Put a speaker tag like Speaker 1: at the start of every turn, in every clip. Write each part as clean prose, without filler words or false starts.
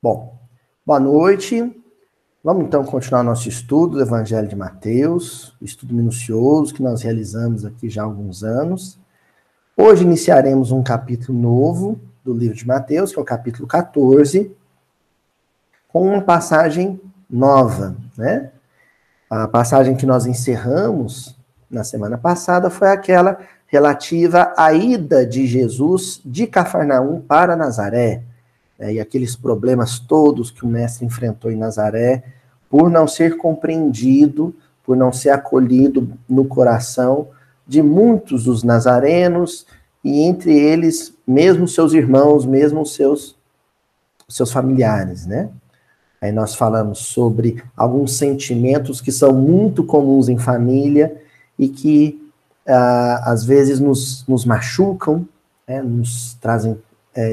Speaker 1: Bom, boa noite. Vamos então continuar nosso estudo do Evangelho de Mateus, estudo minucioso que nós realizamos aqui já há alguns anos. Hoje iniciaremos um capítulo novo do livro de Mateus, que é o capítulo 14, com uma passagem nova, né? A passagem que nós encerramos na semana passada foi aquela relativa à ida de Jesus de Cafarnaum para Nazaré, e aqueles problemas todos que o mestre enfrentou em Nazaré, por não ser compreendido, por não ser acolhido no coração de muitos dos nazarenos, e entre eles, mesmo seus irmãos, mesmo seus familiares, né? Aí nós falamos sobre alguns sentimentos que são muito comuns em família e que, às vezes, nos machucam, né? Nos trazem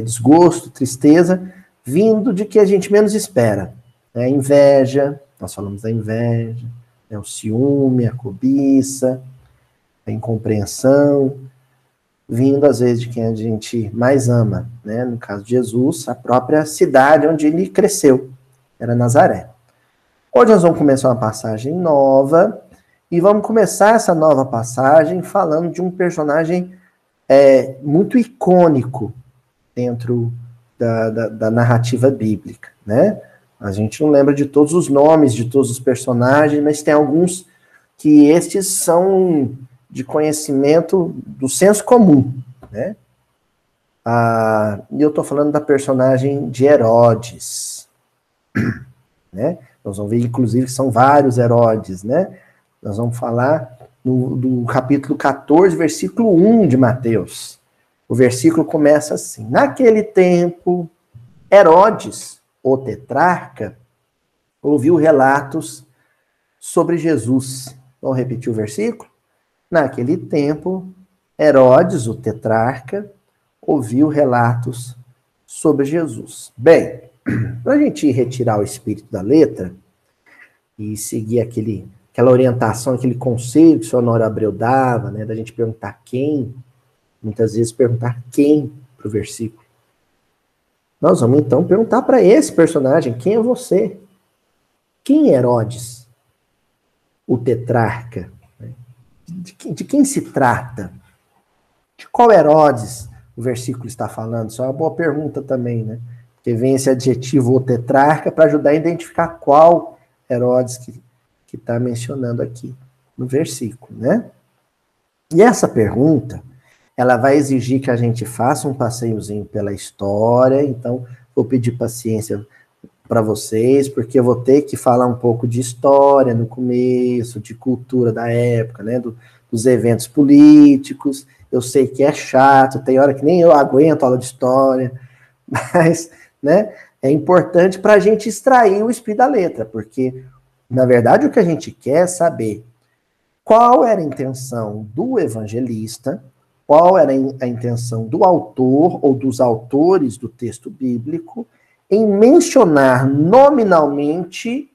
Speaker 1: desgosto, tristeza, vindo de que a gente menos espera. Né? Inveja, nós falamos da inveja, né? O ciúme, a cobiça, a incompreensão, vindo às vezes de quem a gente mais ama, né? No caso de Jesus, a própria cidade onde ele cresceu, era Nazaré. Hoje nós vamos começar uma passagem nova, e vamos começar essa nova passagem falando de um personagem muito icônico dentro da narrativa bíblica, né? A gente não lembra de todos os nomes de todos os personagens, mas tem alguns que estes são de conhecimento do senso comum, né? E eu estou falando da personagem de Herodes, né? Nós vamos ver, inclusive, que são vários Herodes, né? Nós vamos falar do capítulo 14, versículo 1 de Mateus. O versículo começa assim: naquele tempo, Herodes, o tetrarca, ouviu relatos sobre Jesus. Vamos repetir o versículo? Naquele tempo, Herodes, o tetrarca, ouviu relatos sobre Jesus. Bem, para a gente retirar o espírito da letra e seguir aquela orientação, aquele conselho que o senhor Honório Abreu dava, né, da gente perguntar quem, muitas vezes perguntar quem para o versículo. Nós vamos então perguntar para esse personagem: quem é você? Quem é Herodes, o tetrarca? De quem se trata? De qual Herodes o versículo está falando? Isso é uma boa pergunta também, né? Porque vem esse adjetivo, o tetrarca, para ajudar a identificar qual Herodes que está mencionando aqui no versículo, né? E essa pergunta, ela vai exigir que a gente faça um passeiozinho pela história, então vou pedir paciência para vocês, porque eu vou ter que falar um pouco de história no começo, de cultura da época, né, dos eventos políticos. Eu sei que é chato, tem hora que nem eu aguento aula de história, mas, né, é importante para a gente extrair o espírito da letra, porque, na verdade, o que a gente quer é saber qual era a intenção do evangelista, qual era a intenção do autor ou dos autores do texto bíblico em mencionar nominalmente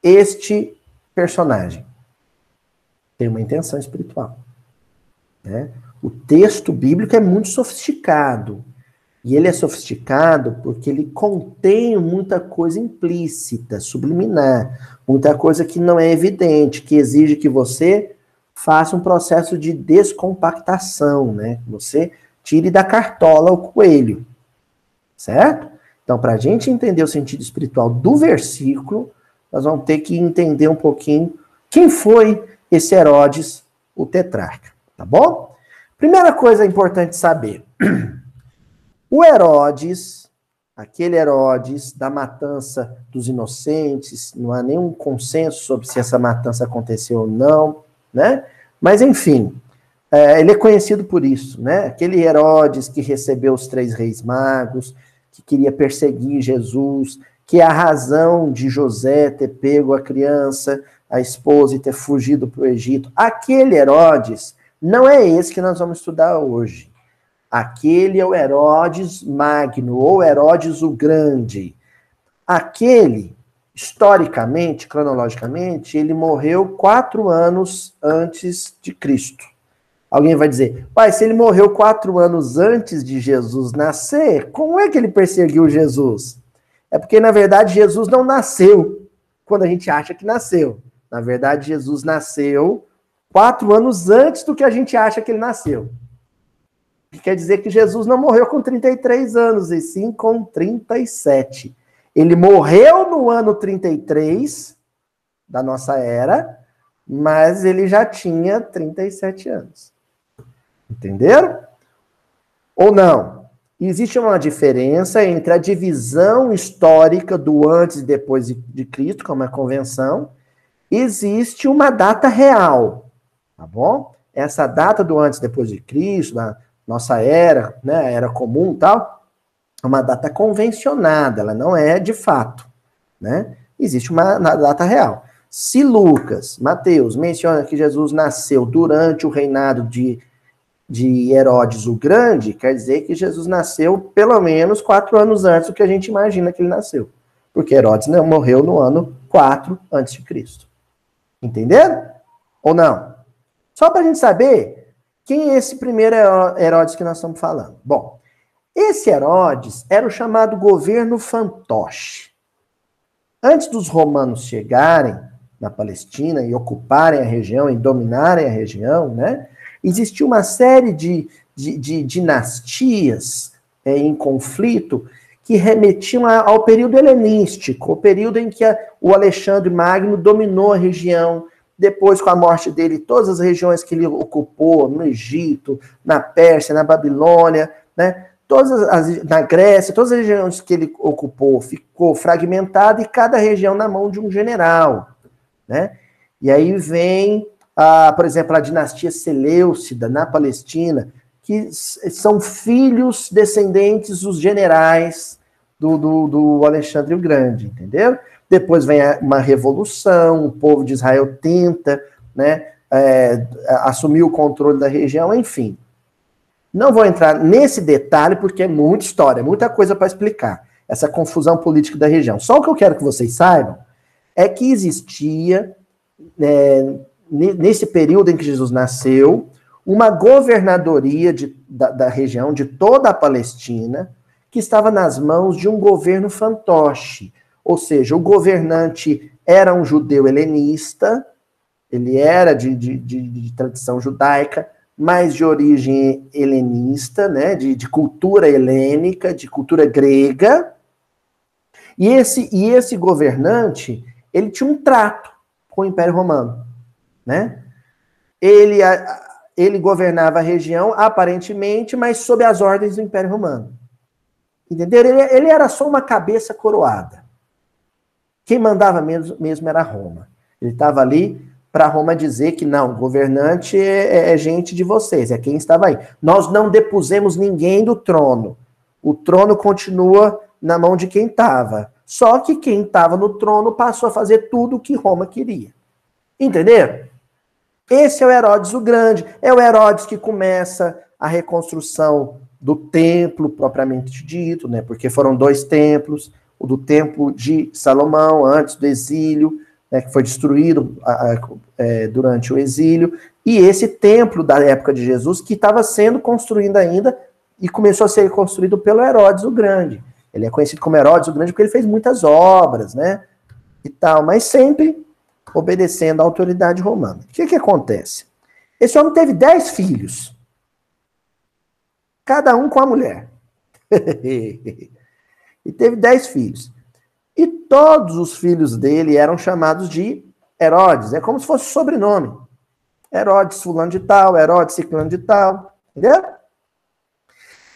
Speaker 1: este personagem. Tem uma intenção espiritual, né? O texto bíblico é muito sofisticado. E ele é sofisticado porque ele contém muita coisa implícita, subliminar, muita coisa que não é evidente, que exige que você faça um processo de descompactação, né? Você tire da cartola o coelho, certo? Então, para a gente entender o sentido espiritual do versículo, nós vamos ter que entender um pouquinho quem foi esse Herodes, o tetrarca, tá bom? Primeira coisa importante saber: o Herodes, aquele Herodes da matança dos inocentes, não há nenhum consenso sobre se essa matança aconteceu ou não, né? Mas, enfim, ele é conhecido por isso, né? Aquele Herodes que recebeu os 3 reis magos, que queria perseguir Jesus, que é a razão de José ter pego a criança, a esposa, e ter fugido para o Egito. Aquele Herodes não é esse que nós vamos estudar hoje. Aquele é o Herodes Magno, ou Herodes o Grande. Aquele, historicamente, cronologicamente, ele morreu 4 anos antes de Cristo. Alguém vai dizer: pai, se ele morreu 4 anos antes de Jesus nascer, como é que ele perseguiu Jesus? É porque, na verdade, Jesus não nasceu quando a gente acha que nasceu. Na verdade, Jesus nasceu 4 anos antes do que a gente acha que ele nasceu. Que quer dizer que Jesus não morreu com 33 anos, e sim com 37. Ele morreu no ano 33 da nossa era, mas ele já tinha 37 anos. Entenderam? Ou não? Existe uma diferença entre a divisão histórica do antes e depois de Cristo, como é a convenção. Existe uma data real, tá bom? Essa data do antes e depois de Cristo, da nossa era, né, era comum e tal, é uma data convencionada, ela não é de fato, né? Existe uma data real. Se Lucas, Mateus, menciona que Jesus nasceu durante o reinado de Herodes o Grande, quer dizer que Jesus nasceu pelo menos 4 anos antes do que a gente imagina que ele nasceu. Porque Herodes não morreu no ano 4 a.C. Entenderam? Ou não? Só para a gente saber quem é esse primeiro Herodes que nós estamos falando. Bom, esse Herodes era o chamado governo fantoche. Antes dos romanos chegarem na Palestina e ocuparem a região e dominarem a região, né, existia uma série de dinastias em conflito que remetiam ao período helenístico, o período em que o Alexandre Magno dominou a região. Depois, com a morte dele, todas as regiões que ele ocupou, no Egito, na Pérsia, na Babilônia, né, na Grécia, todas as regiões que ele ocupou ficou fragmentada e cada região na mão de um general, né? E aí vem, por exemplo, a dinastia Seleucida na Palestina, que são filhos descendentes dos generais do Alexandre o Grande, entendeu? Depois vem uma revolução, o povo de Israel tenta, né, assumir o controle da região, enfim. Não vou entrar nesse detalhe, porque é muita história, muita coisa para explicar, essa confusão política da região. Só o que eu quero que vocês saibam é que existia, nesse período em que Jesus nasceu, uma governadoria da região, de toda a Palestina, que estava nas mãos de um governo fantoche. Ou seja, o governante era um judeu helenista, ele era de tradição judaica, mas de origem helenista, né, de cultura helênica, de cultura grega. E esse governante, ele tinha um trato com o Império Romano, né? Ele governava a região, aparentemente, mas sob as ordens do Império Romano. Entenderam? Ele era só uma cabeça coroada. Quem mandava mesmo era Roma. Ele estava ali para Roma dizer que não, o governante é gente de vocês, é quem estava aí. Nós não depusemos ninguém do trono. O trono continua na mão de quem estava. Só que quem estava no trono passou a fazer tudo o que Roma queria. Entenderam? Esse é o Herodes o Grande. É o Herodes que começa a reconstrução do templo propriamente dito, né? Porque foram 2 templos. O do templo de Salomão, antes do exílio, né, que foi destruído durante o exílio, e esse templo da época de Jesus, que estava sendo construído ainda, e começou a ser construído pelo Herodes o Grande. Ele é conhecido como Herodes o Grande porque ele fez muitas obras, né, e tal, mas sempre obedecendo à autoridade romana. O que acontece? Esse homem teve 10 filhos, cada um com a mulher. E teve 10 filhos. E todos os filhos dele eram chamados de Herodes. É como se fosse sobrenome. Herodes fulano de tal, Herodes ciclano de tal. Entendeu?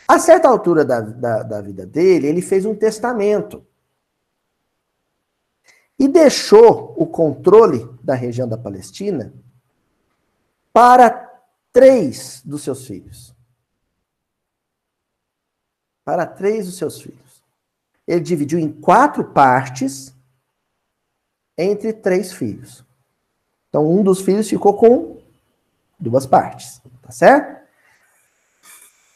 Speaker 1: A certa altura da vida dele, ele fez um testamento. E deixou o controle da região da Palestina para 3 dos seus filhos. Para 3 dos seus filhos. Ele dividiu em 4 partes entre 3 filhos. Então, um dos filhos ficou com 2 partes. Tá certo?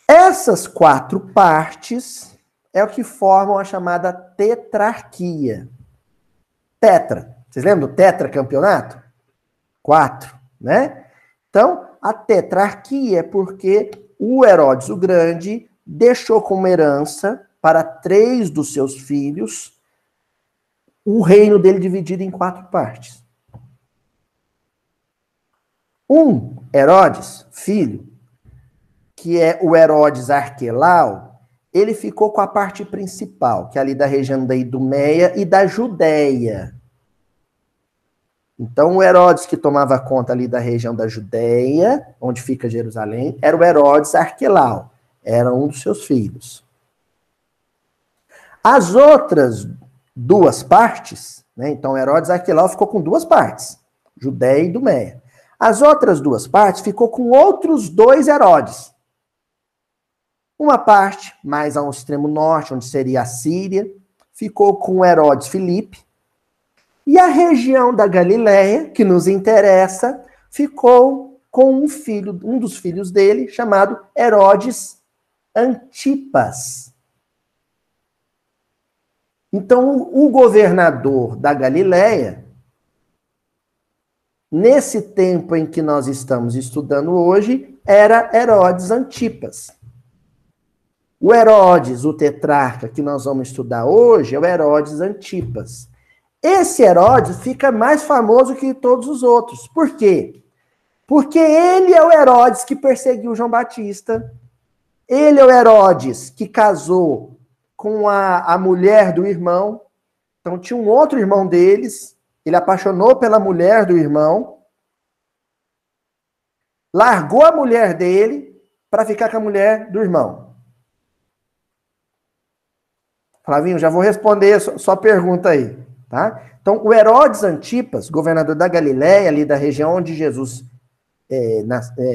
Speaker 1: Essas 4 partes é o que formam a chamada tetrarquia. Tetra. Vocês lembram do tetracampeonato? 4, né? Então, a tetrarquia é porque o Herodes o Grande deixou como herança para 3 dos seus filhos o reino dele dividido em 4 partes. Herodes, filho, que é o Herodes Arquelau, ele ficou com a parte principal, que é ali da região da Idumeia e da Judéia. Então, o Herodes que tomava conta ali da região da Judéia, onde fica Jerusalém, era o Herodes Arquelau. Era um dos seus filhos. As outras 2 partes, né? Então, Herodes Arquelau ficou com 2 partes, Judéia e Idumeia. As outras 2 partes ficou com outros 2 Herodes. Uma parte, mais ao extremo norte, onde seria a Síria, ficou com o Herodes Filipe. E a região da Galileia, que nos interessa, ficou com um dos filhos dele, chamado Herodes Antipas. Então, o governador da Galileia, nesse tempo em que nós estamos estudando hoje, era Herodes Antipas. O Herodes, o tetrarca que nós vamos estudar hoje, é o Herodes Antipas. Esse Herodes fica mais famoso que todos os outros. Por quê? Porque ele é o Herodes que perseguiu João Batista. Ele é o Herodes que casou com a mulher do irmão. Então tinha um outro irmão deles. Ele apaixonou pela mulher do irmão. Largou a mulher dele para ficar com a mulher do irmão. Flavinho, já vou responder sua pergunta aí, tá? Então, o Herodes Antipas, governador da Galiléia, ali da região onde Jesus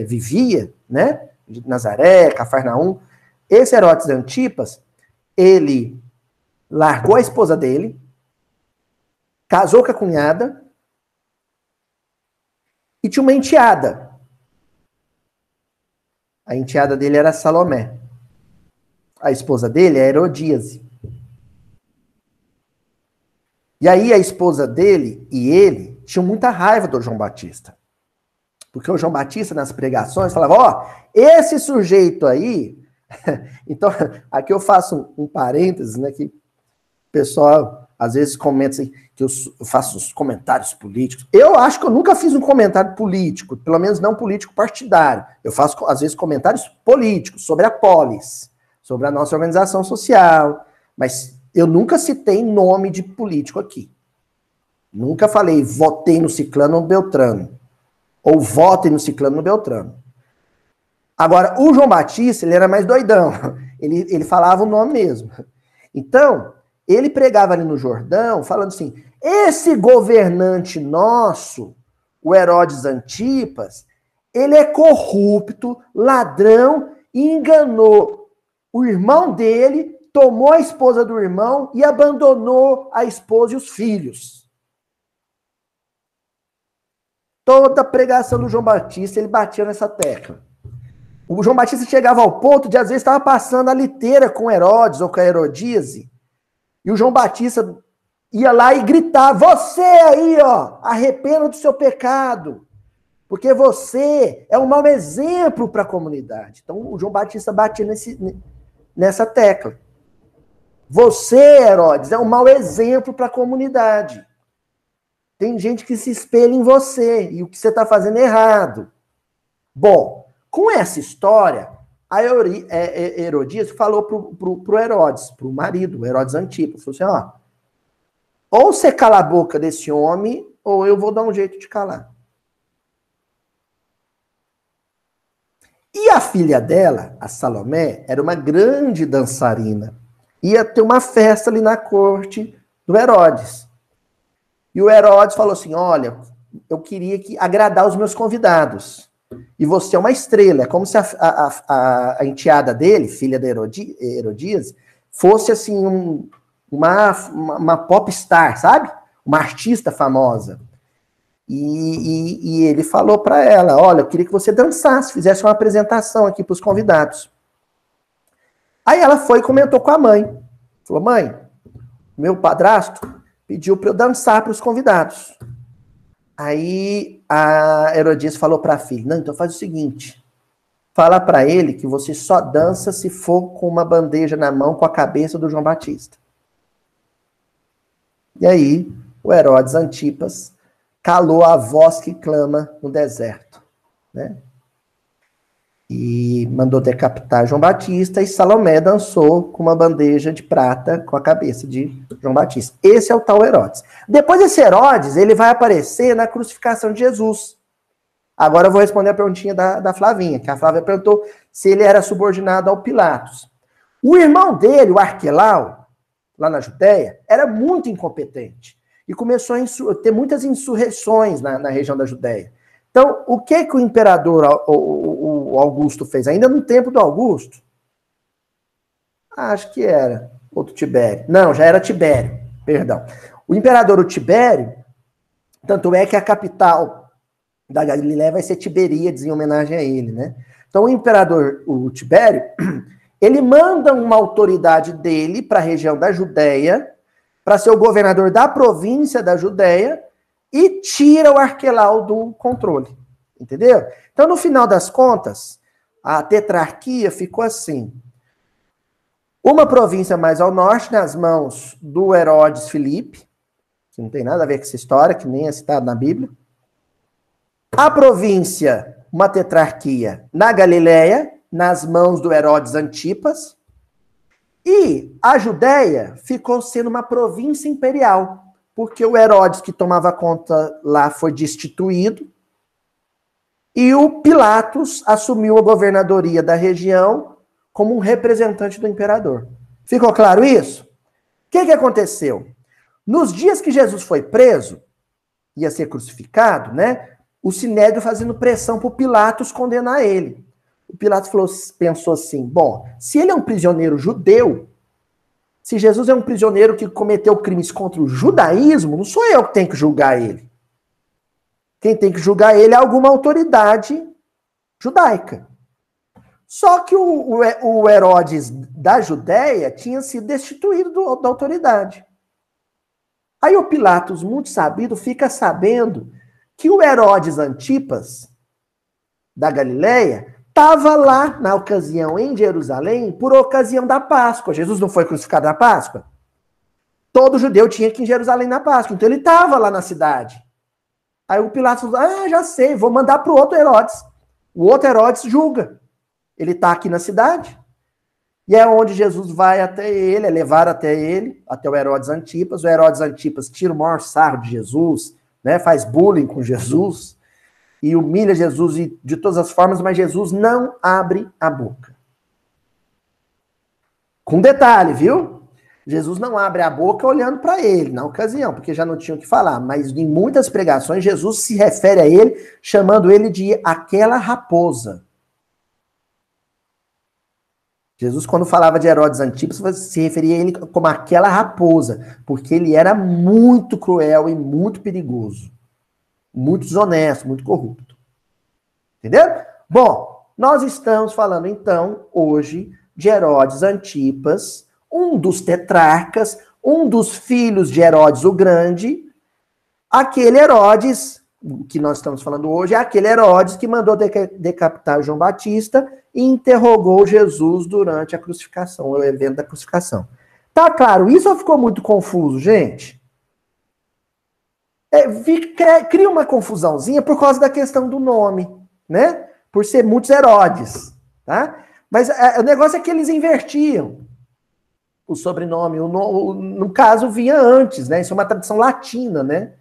Speaker 1: vivia, né? De Nazaré, Cafarnaum. Esse Herodes Antipas, ele largou a esposa dele, casou com a cunhada e tinha uma enteada. A enteada dele era Salomé. A esposa dele é Herodíase. E aí a esposa dele e ele tinham muita raiva do João Batista. Porque o João Batista, nas pregações, falava, ó, esse sujeito aí... Então, aqui eu faço um parênteses, né, que o pessoal às vezes comenta assim, que eu faço os comentários políticos. Eu acho que eu nunca fiz um comentário político, pelo menos não político partidário. Eu faço, às vezes, comentários políticos sobre a polis, sobre a nossa organização social, mas... Eu nunca citei nome de político aqui. Nunca falei votei no ciclano ou Beltrano. Ou votem no ciclano ou Beltrano. Agora, o João Batista, ele era mais doidão. Ele falava o nome mesmo. Então, ele pregava ali no Jordão, falando assim, esse governante nosso, o Herodes Antipas, ele é corrupto, ladrão, e enganou o irmão dele, tomou a esposa do irmão e abandonou a esposa e os filhos. Toda a pregação do João Batista, ele batia nessa tecla. O João Batista chegava ao ponto de, às vezes, estava passando a liteira com Herodes ou com a Herodíase, e o João Batista ia lá e gritava, você aí, ó, arrependa do seu pecado, porque você é um mau exemplo para a comunidade. Então, o João Batista batia nessa tecla. Você, Herodes, é um mau exemplo para a comunidade. Tem gente que se espelha em você e o que você está fazendo é errado. Bom, com essa história, a Herodíase falou pro Herodes, pro marido, Herodes Antipas, falou assim, ó, ou você cala a boca desse homem, ou eu vou dar um jeito de calar. E a filha dela, a Salomé, era uma grande dançarina. Ia ter uma festa ali na corte do Herodes. E o Herodes falou assim, olha, eu queria agradar os meus convidados. E você é uma estrela. É como se a enteada dele, filha da Herodíase, fosse assim uma popstar, sabe? Uma artista famosa. E ele falou para ela, olha, eu queria que você dançasse, fizesse uma apresentação aqui para os convidados. Aí ela foi e comentou com a mãe. Falou, mãe, meu padrasto pediu para eu dançar para os convidados. Aí a Herodíase falou para a filha, não, então faz o seguinte, fala para ele que você só dança se for com uma bandeja na mão com a cabeça do João Batista. E aí, o Herodes Antipas calou a voz que clama no deserto, né? E mandou decapitar João Batista, e Salomé dançou com uma bandeja de prata com a cabeça de João Batista. Esse é o tal Herodes. Depois desse Herodes, ele vai aparecer na crucificação de Jesus. Agora eu vou responder a perguntinha da Flavinha, que a Flávia perguntou se ele era subordinado ao Pilatos. O irmão dele, o Arquelau, lá na Judéia, era muito incompetente. E começou a ter muitas insurreições na região da Judéia. Então, o que o imperador o Augusto fez? Ainda no tempo do Augusto? Acho que era. Outro Tibério. Não, já era Tibério. Perdão. O imperador, o Tibério, tanto é que a capital da Galiléia vai ser Tiberíades, em homenagem a ele, né? Então, o imperador, o Tibério, ele manda uma autoridade dele para a região da Judéia, para ser o governador da província da Judéia, e tira o Arquelau do controle. Entendeu? Então, no final das contas, a tetrarquia ficou assim. Uma província mais ao norte, nas mãos do Herodes Filipe, que não tem nada a ver com essa história, que nem é citado na Bíblia. A província, uma tetrarquia, na Galiléia, nas mãos do Herodes Antipas. E a Judéia ficou sendo uma província imperial, porque o Herodes, que tomava conta lá, foi destituído, e o Pilatos assumiu a governadoria da região como um representante do imperador. Ficou claro isso? O que aconteceu? Nos dias que Jesus foi preso, ia ser crucificado, né? O Sinédrio fazendo pressão para o Pilatos condenar ele. O Pilatos pensou assim, bom, se ele é um prisioneiro judeu, se Jesus é um prisioneiro que cometeu crimes contra o judaísmo, não sou eu que tenho que julgar ele. Quem tem que julgar ele é alguma autoridade judaica. Só que o Herodes da Judéia tinha sido destituído da autoridade. Aí o Pilatos, muito sabido, fica sabendo que o Herodes Antipas, da Galiléia, estava lá, na ocasião, em Jerusalém, por ocasião da Páscoa. Jesus não foi crucificado na Páscoa? Todo judeu tinha que ir em Jerusalém na Páscoa. Então ele estava lá na cidade. Aí o Pilatos falou, já sei, vou mandar para o outro Herodes. O outro Herodes julga. Ele está aqui na cidade. E é onde Jesus vai até ele, é levar até ele, até o Herodes Antipas. O Herodes Antipas tira o maior sarro de Jesus, né, faz bullying com Jesus, e humilha Jesus de todas as formas, mas Jesus não abre a boca. Com detalhe, viu? Jesus não abre a boca olhando para ele, na ocasião, porque já não tinha o que falar, mas em muitas pregações Jesus se refere a ele, chamando ele de aquela raposa. Jesus, quando falava de Herodes Antipas, se referia a ele como aquela raposa, porque ele era muito cruel e muito perigoso. Muito desonesto, muito corrupto. Entendeu? Bom, nós estamos falando, então, hoje, de Herodes Antipas, um dos tetrarcas, um dos filhos de Herodes o Grande. Aquele Herodes, que nós estamos falando hoje, é aquele Herodes que mandou decapitar João Batista e interrogou Jesus durante a crucificação, o evento da crucificação. Tá claro isso ou ficou muito confuso, gente? Cria uma confusãozinha por causa da questão do nome, né? Por ser muitos Herodes, tá? Mas o negócio é que eles invertiam o sobrenome. No caso, vinha antes, né? Isso é uma tradição latina, né?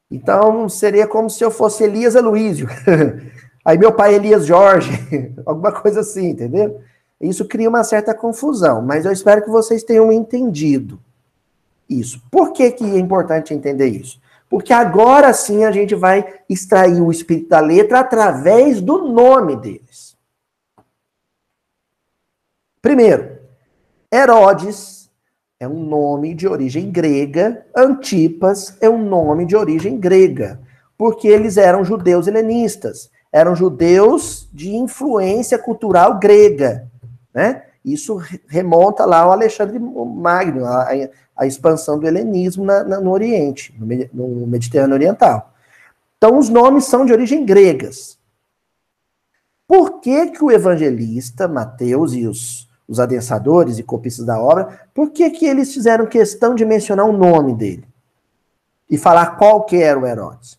Speaker 1: Então, seria como se eu fosse Elias Aloísio. Aí meu pai Elias Jorge, alguma coisa assim, entendeu? Isso cria uma certa confusão, mas eu espero que vocês tenham entendido isso. Por que é importante entender isso? Porque agora sim a gente vai extrair o espírito da letra através do nome deles. Primeiro, Herodes é um nome de origem grega, Antipas é um nome de origem grega, porque eles eram judeus helenistas, eram judeus de influência cultural grega, né? Isso remonta lá ao Alexandre Magno, a expansão do helenismo no Oriente, no Mediterrâneo Oriental. Então, os nomes são de origem gregas. Por que o evangelista Mateus e os adensadores e copistas da obra, por que que eles fizeram questão de mencionar o nome dele? E falar qual que era o Herodes?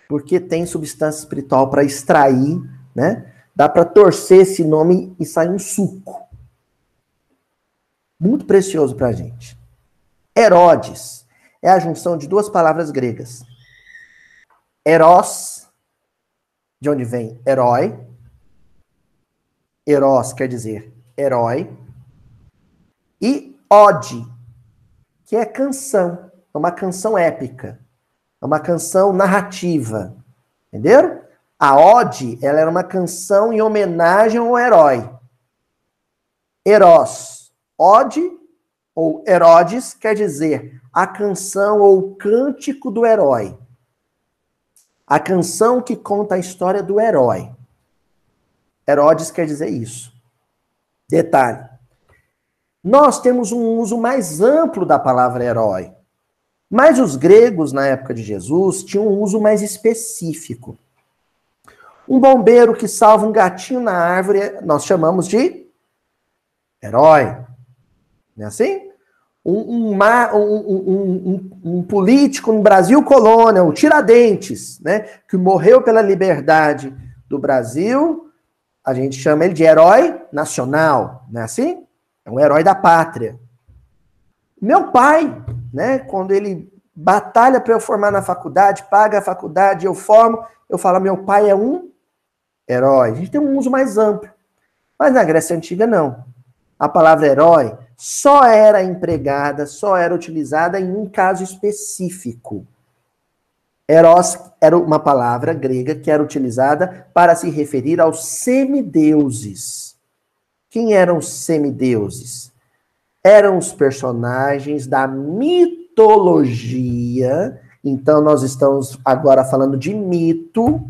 Speaker 1: Porque tem substância espiritual para extrair, né? Dá para torcer esse nome e sair um suco. Muito precioso para a gente. Herodes é a junção de duas palavras gregas. Eros, de onde vem herói. Eros quer dizer herói. E ode, que é canção. É uma canção épica. É uma canção narrativa. Entenderam? A ode, ela era uma canção em homenagem ao herói. Eros, ode ou Herodes quer dizer a canção ou o cântico do herói. A canção que conta a história do herói. Herodes quer dizer isso. Detalhe. Nós temos um uso mais amplo da palavra herói. Mas os gregos, na época de Jesus, tinham um uso mais específico. Um bombeiro que salva um gatinho na árvore, nós chamamos de herói. Não é assim? Um político no Brasil colônia, o Tiradentes, né, que morreu pela liberdade do Brasil, a gente chama ele de herói nacional, não é assim? É um herói da pátria. Meu pai, né, quando ele batalha para eu formar na faculdade, paga a faculdade, eu formo, eu falo, meu pai é um herói. A gente tem um uso mais amplo. Mas na Grécia Antiga, não. A palavra herói só era empregada, só era utilizada em um caso específico. Eros era uma palavra grega que era utilizada para se referir aos semideuses. Quem eram os semideuses? Eram os personagens da mitologia. Então, nós estamos agora falando de mito.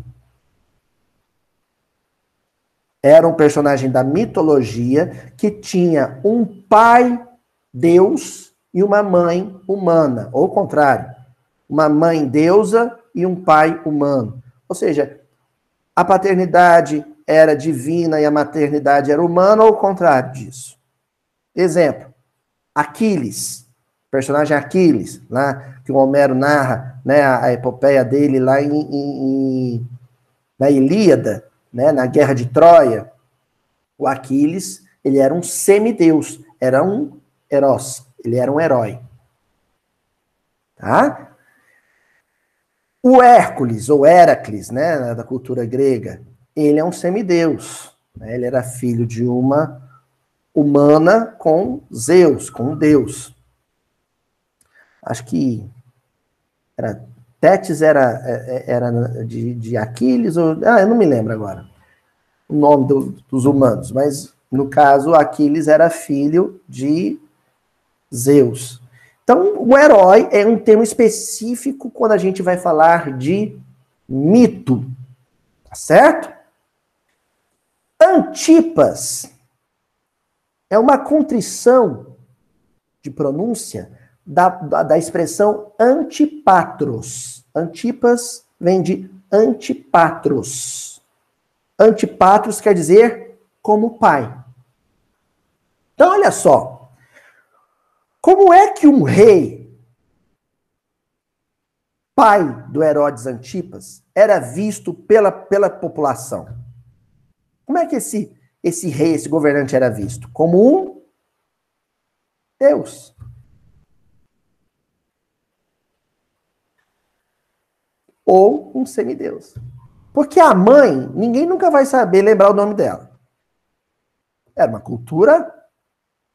Speaker 1: Era um personagem da mitologia que tinha um pai Deus e uma mãe humana. Ou o contrário, uma mãe deusa e um pai humano. Ou seja, a paternidade era divina e a maternidade era humana, ou o contrário disso. Exemplo, Aquiles, personagem Aquiles, lá que o Homero narra, né, a epopeia dele lá na Ilíada, né, na Guerra de Troia. O Aquiles, ele era um semideus, era um Eros, ele era um herói. Tá? O Hércules, ou Heracles, né, da cultura grega, ele é um semideus. Né, ele era filho de uma humana com Zeus, com um deus. Acho que era Tétis era de Aquiles, ou, eu não me lembro agora o nome dos humanos, mas no caso Aquiles era filho de Zeus. Então o herói é um termo específico quando a gente vai falar de mito, tá certo? Antipas é uma contrição de pronúncia da expressão antipatros. Antipas vem de antipatros. Antipatros quer dizer como pai. Então, olha só. Como é que um rei, pai do Herodes Antipas, era visto pela população? Como é que esse rei, esse governante era visto? Como um Deus. Ou um semideus. Porque a mãe, ninguém nunca vai saber lembrar o nome dela. Era uma cultura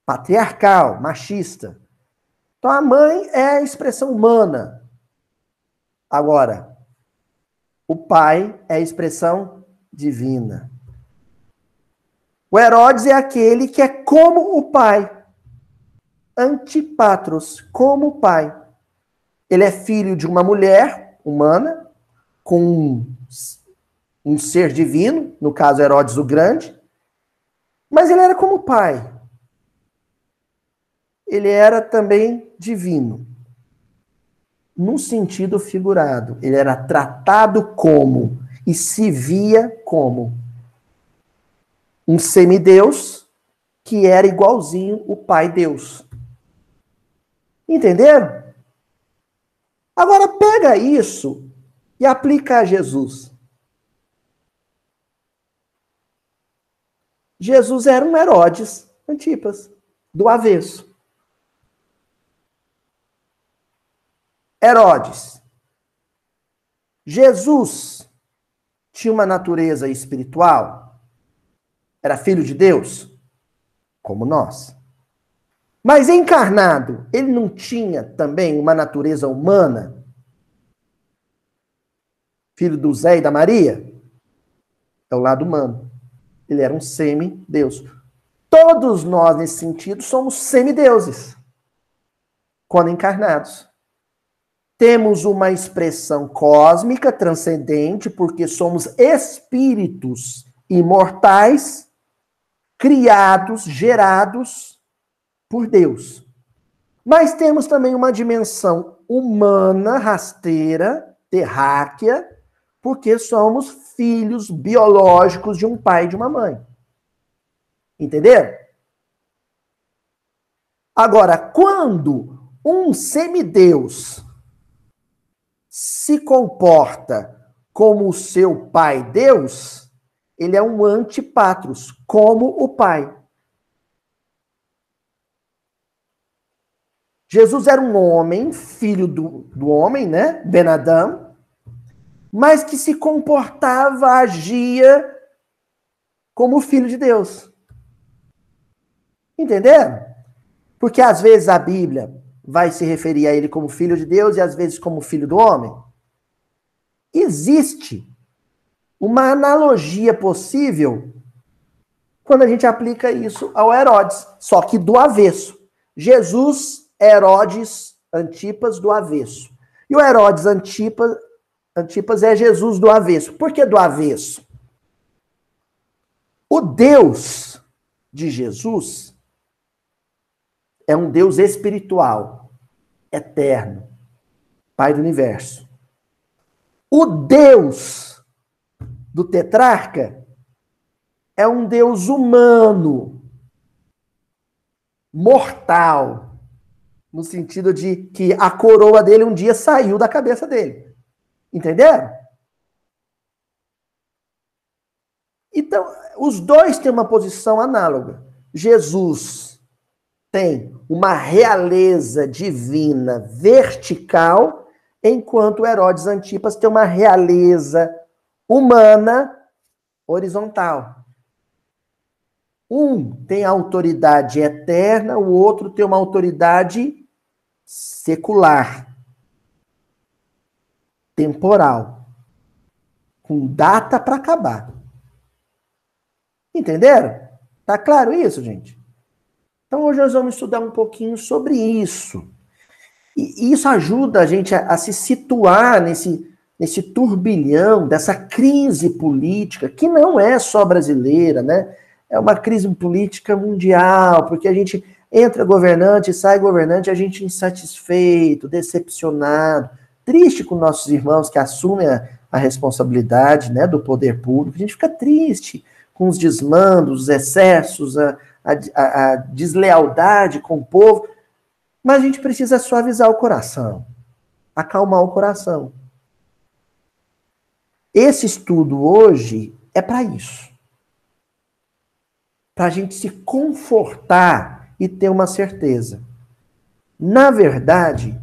Speaker 1: patriarcal, machista. Então a mãe é a expressão humana. Agora, o pai é a expressão divina. O Herodes é aquele que é como o pai. Antipatros, como o pai. Ele é filho de uma mulher humana, com um ser divino, no caso Herodes o Grande, mas ele era como o pai. Ele era também divino. Num sentido figurado. Ele era tratado como e se via como um semideus que era igualzinho o Pai Deus. Entenderam? Agora pega isso e aplica a Jesus. Jesus era um Herodes Antipas, do avesso. Herodes. Jesus tinha uma natureza espiritual? Era filho de Deus? Como nós. Mas encarnado, ele não tinha também uma natureza humana? Filho do Zé e da Maria? É o lado humano. Ele era um semideus. Todos nós, nesse sentido, somos semideuses, quando encarnados. Temos uma expressão cósmica, transcendente, porque somos espíritos imortais, criados, gerados por Deus. Mas temos também uma dimensão humana, rasteira, terráquea, porque somos filhos biológicos de um pai e de uma mãe. Entenderam? Agora, quando um semideus se comporta como o seu pai Deus, ele é um antipatros, como o pai. Jesus era um homem, filho do homem, né? Ben Adam, mas que se comportava, agia como filho de Deus. Entenderam? Porque às vezes a Bíblia vai se referir a ele como filho de Deus e às vezes como filho do homem. Existe uma analogia possível quando a gente aplica isso ao Herodes, só que do avesso. Jesus, Herodes, Antipas do avesso. E o Herodes Antipas é Jesus do avesso. Por que do avesso? O Deus de Jesus é um Deus espiritual, eterno, Pai do universo. O Deus do tetrarca é um Deus humano, mortal, no sentido de que a coroa dele um dia saiu da cabeça dele. Entenderam? Então, os dois têm uma posição análoga. Jesus tem uma realeza divina vertical, enquanto Herodes Antipas tem uma realeza humana horizontal. Um tem autoridade eterna, o outro tem uma autoridade secular, temporal, com data para acabar. Entenderam? Tá claro isso, gente? Então hoje nós vamos estudar um pouquinho sobre isso. E isso ajuda a gente a se situar nesse turbilhão dessa crise política, que não é só brasileira, né? É uma crise política mundial, porque a gente entra governante, sai governante, a gente insatisfeito, decepcionado, triste com nossos irmãos que assumem a responsabilidade, né, do poder público. A gente fica triste com os desmandos, os excessos, a deslealdade com o povo, mas a gente precisa suavizar o coração, acalmar o coração. Esse estudo hoje é para isso. Para a gente se confortar e ter uma certeza. Na verdade,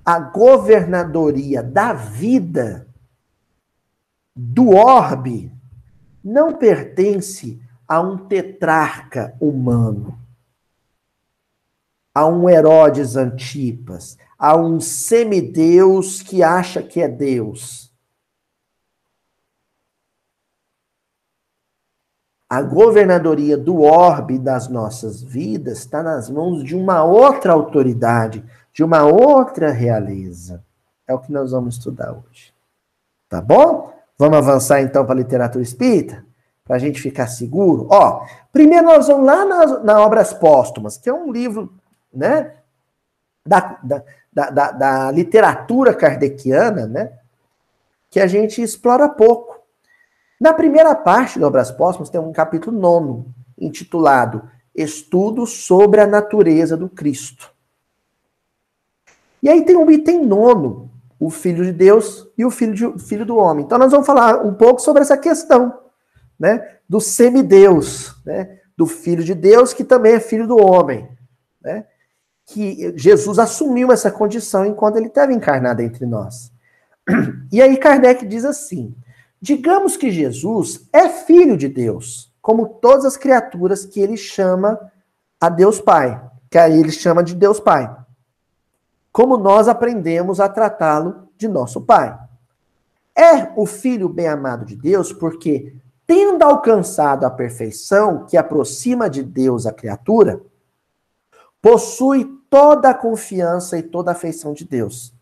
Speaker 1: a governadoria da vida, do orbe, não pertence a um tetrarca humano, a um Herodes Antipas, a um semideus que acha que é Deus. A governadoria do orbe das nossas vidas está nas mãos de uma outra autoridade, de uma outra realeza. É o que nós vamos estudar hoje. Tá bom? Vamos avançar então para a literatura espírita? Para a gente ficar seguro? Ó, primeiro nós vamos lá na Obras Póstumas, que é um livro, né, da literatura kardeciana, né, que a gente explora pouco. Na primeira parte da Obras Póstumas tem um capítulo 9, intitulado estudo sobre a natureza do Cristo. E aí tem um item nono, o Filho de Deus e o Filho do Homem. Então nós vamos falar um pouco sobre essa questão, né, do semideus, né, do Filho de Deus, que também é Filho do Homem, né, que Jesus assumiu essa condição enquanto ele estava encarnado entre nós. E aí Kardec diz assim, digamos que Jesus é Filho de Deus, como todas as criaturas que ele chama a Deus Pai, que aí ele chama de Deus Pai. Como nós aprendemos a tratá-lo de nosso Pai. É o Filho bem-amado de Deus porque, tendo alcançado a perfeição que aproxima de Deus a criatura, possui toda a confiança e toda a afeição de Deus.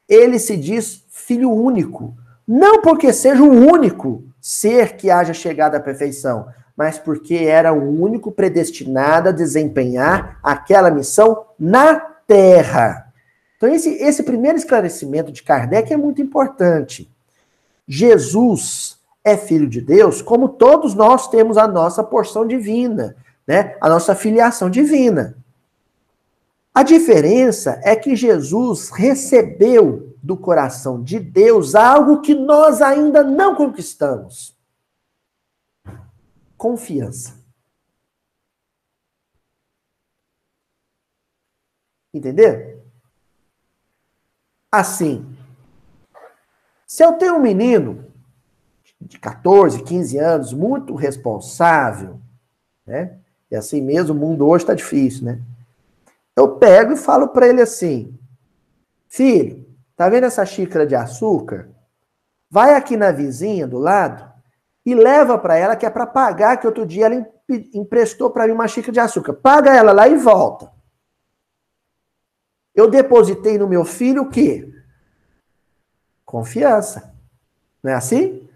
Speaker 1: Ele se diz Filho único, não porque seja o único ser que haja chegado à perfeição, mas porque era o único predestinado a desempenhar aquela missão na Terra. Então esse primeiro esclarecimento de Kardec é muito importante. Jesus é Filho de Deus, como todos nós temos a nossa porção divina, né? A nossa filiação divina. A diferença é que Jesus recebeu do coração de Deus algo que nós ainda não conquistamos. Confiança. Entendeu? Assim, se eu tenho um menino de 14, 15 anos, muito responsável, né? E assim mesmo, o mundo hoje está difícil, né? Eu pego e falo para ele assim, filho, tá vendo essa xícara de açúcar? Vai aqui na vizinha do lado e leva para ela, que é para pagar, que outro dia ela emprestou para mim uma xícara de açúcar. Paga ela lá e volta. Eu depositei no meu filho o quê? Confiança. Não é assim?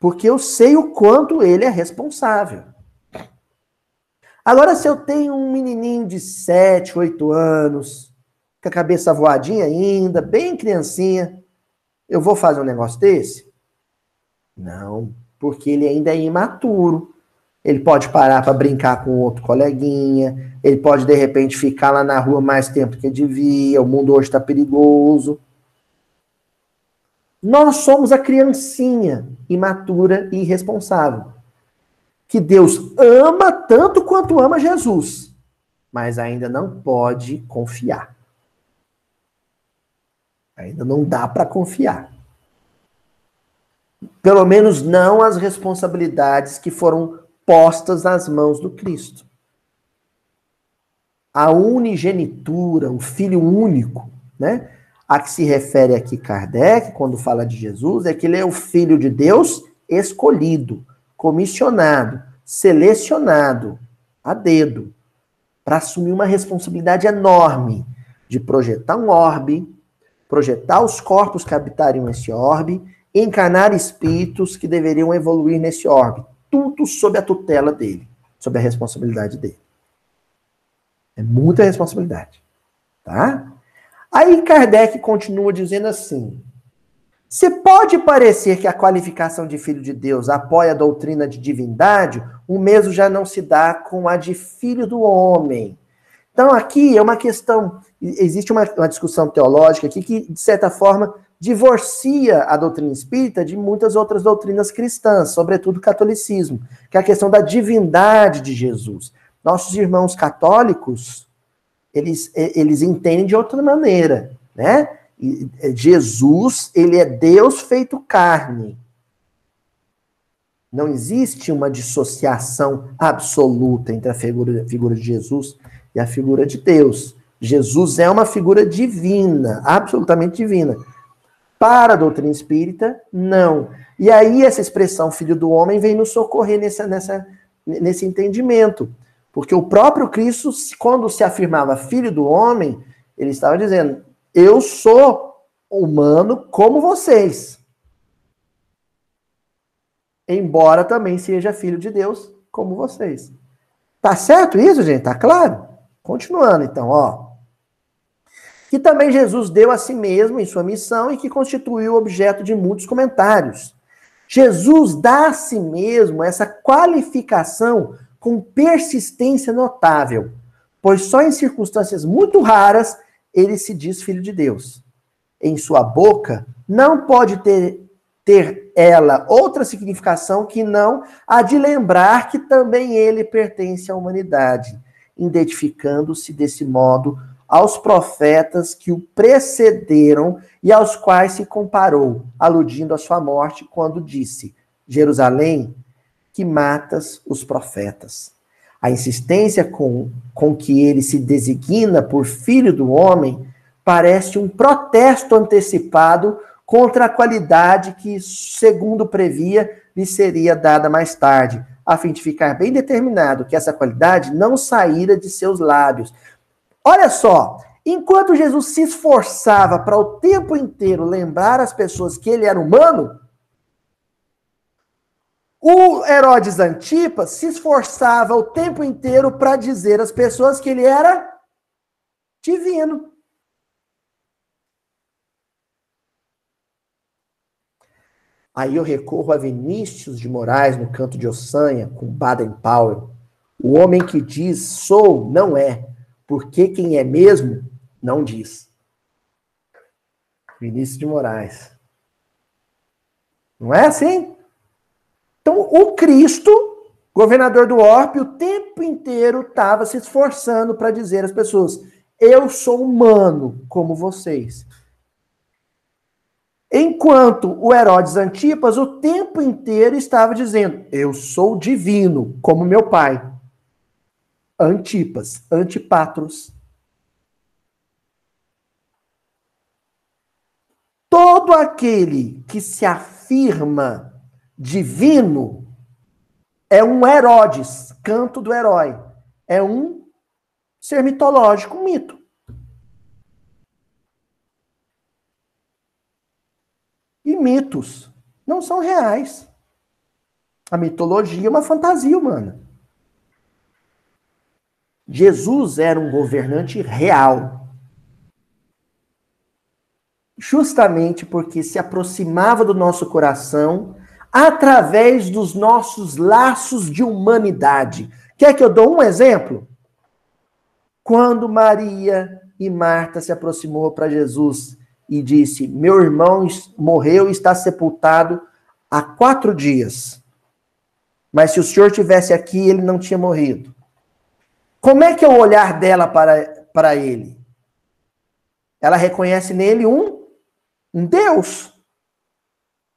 Speaker 1: Porque eu sei o quanto ele é responsável. Agora, se eu tenho um menininho de 7, 8 anos, com a cabeça voadinha ainda, bem criancinha, eu vou fazer um negócio desse? Não, porque ele ainda é imaturo. Ele pode parar para brincar com outro coleguinha, ele pode, de repente, ficar lá na rua mais tempo que devia, o mundo hoje está perigoso. Nós somos a criancinha imatura e irresponsável, que Deus ama tanto quanto ama Jesus, mas ainda não pode confiar. Ainda não dá para confiar. Pelo menos não as responsabilidades que foram postas nas mãos do Cristo. A unigenitura, o Filho único, né? A que se refere aqui Kardec, quando fala de Jesus, é que ele é o Filho de Deus escolhido, comissionado, selecionado, a dedo, para assumir uma responsabilidade enorme de projetar um orbe, projetar os corpos que habitariam esse orbe, encarnar espíritos que deveriam evoluir nesse orbe. Tudo sob a tutela dele, sob a responsabilidade dele. É muita responsabilidade, tá? Aí Kardec continua dizendo assim, se pode parecer que a qualificação de Filho de Deus apoia a doutrina de divindade, o mesmo já não se dá com a de Filho do Homem. Então aqui é uma questão, existe uma discussão teológica aqui que, de certa forma, divorcia a doutrina espírita de muitas outras doutrinas cristãs, sobretudo o catolicismo, que é a questão da divindade de Jesus. Nossos irmãos católicos, eles entendem de outra maneira, né? Jesus, ele é Deus feito carne. Não existe uma dissociação absoluta entre a figura de Jesus e a figura de Deus. Jesus é uma figura divina, absolutamente divina. Para a doutrina espírita, não. E aí essa expressão Filho do Homem vem nos socorrer nesse entendimento. Porque o próprio Cristo, quando se afirmava Filho do Homem, ele estava dizendo, eu sou humano como vocês. Embora também seja filho de Deus como vocês. Tá certo isso, gente? Tá claro? Continuando, então, ó. Que também Jesus deu a si mesmo em sua missão e que constituiu objeto de muitos comentários. Jesus dá a si mesmo essa qualificação com persistência notável, pois só em circunstâncias muito raras ele se diz filho de Deus. Em sua boca não pode ter ela outra significação que não a de lembrar que também ele pertence à humanidade, identificando-se desse modo aos profetas que o precederam e aos quais se comparou, aludindo à sua morte, quando disse: Jerusalém, que matas os profetas. A insistência com que ele se designa por filho do homem parece um protesto antecipado contra a qualidade que, segundo previa, lhe seria dada mais tarde, a fim de ficar bem determinado que essa qualidade não saíra de seus lábios. Olha só, enquanto Jesus se esforçava para o tempo inteiro lembrar as pessoas que ele era humano, o Herodes Antipas se esforçava o tempo inteiro para dizer às pessoas que ele era divino. Aí eu recorro a Vinícius de Moraes, no Canto de Ossanha, com Baden-Powell. O homem que diz sou, não é, porque quem é mesmo, não diz. Vinícius de Moraes. Não é assim? Então, o Cristo, governador do Orbe, o tempo inteiro estava se esforçando para dizer às pessoas: eu sou humano como vocês. Enquanto o Herodes Antipas o tempo inteiro estava dizendo: eu sou divino como meu pai. Antipas, Antipatros. Todo aquele que se afirma divino é um Herodes, canto do herói. É um ser mitológico, um mito. E mitos não são reais. A mitologia é uma fantasia humana. Jesus era um governante real. Justamente porque se aproximava do nosso coração através dos nossos laços de humanidade. Quer que eu dou um exemplo? Quando Maria e Marta se aproximou para Jesus e disse: meu irmão morreu e está sepultado há 4 dias. Mas se o senhor estivesse aqui, ele não tinha morrido. Como é que é o olhar dela para ele? Ela reconhece nele um Deus.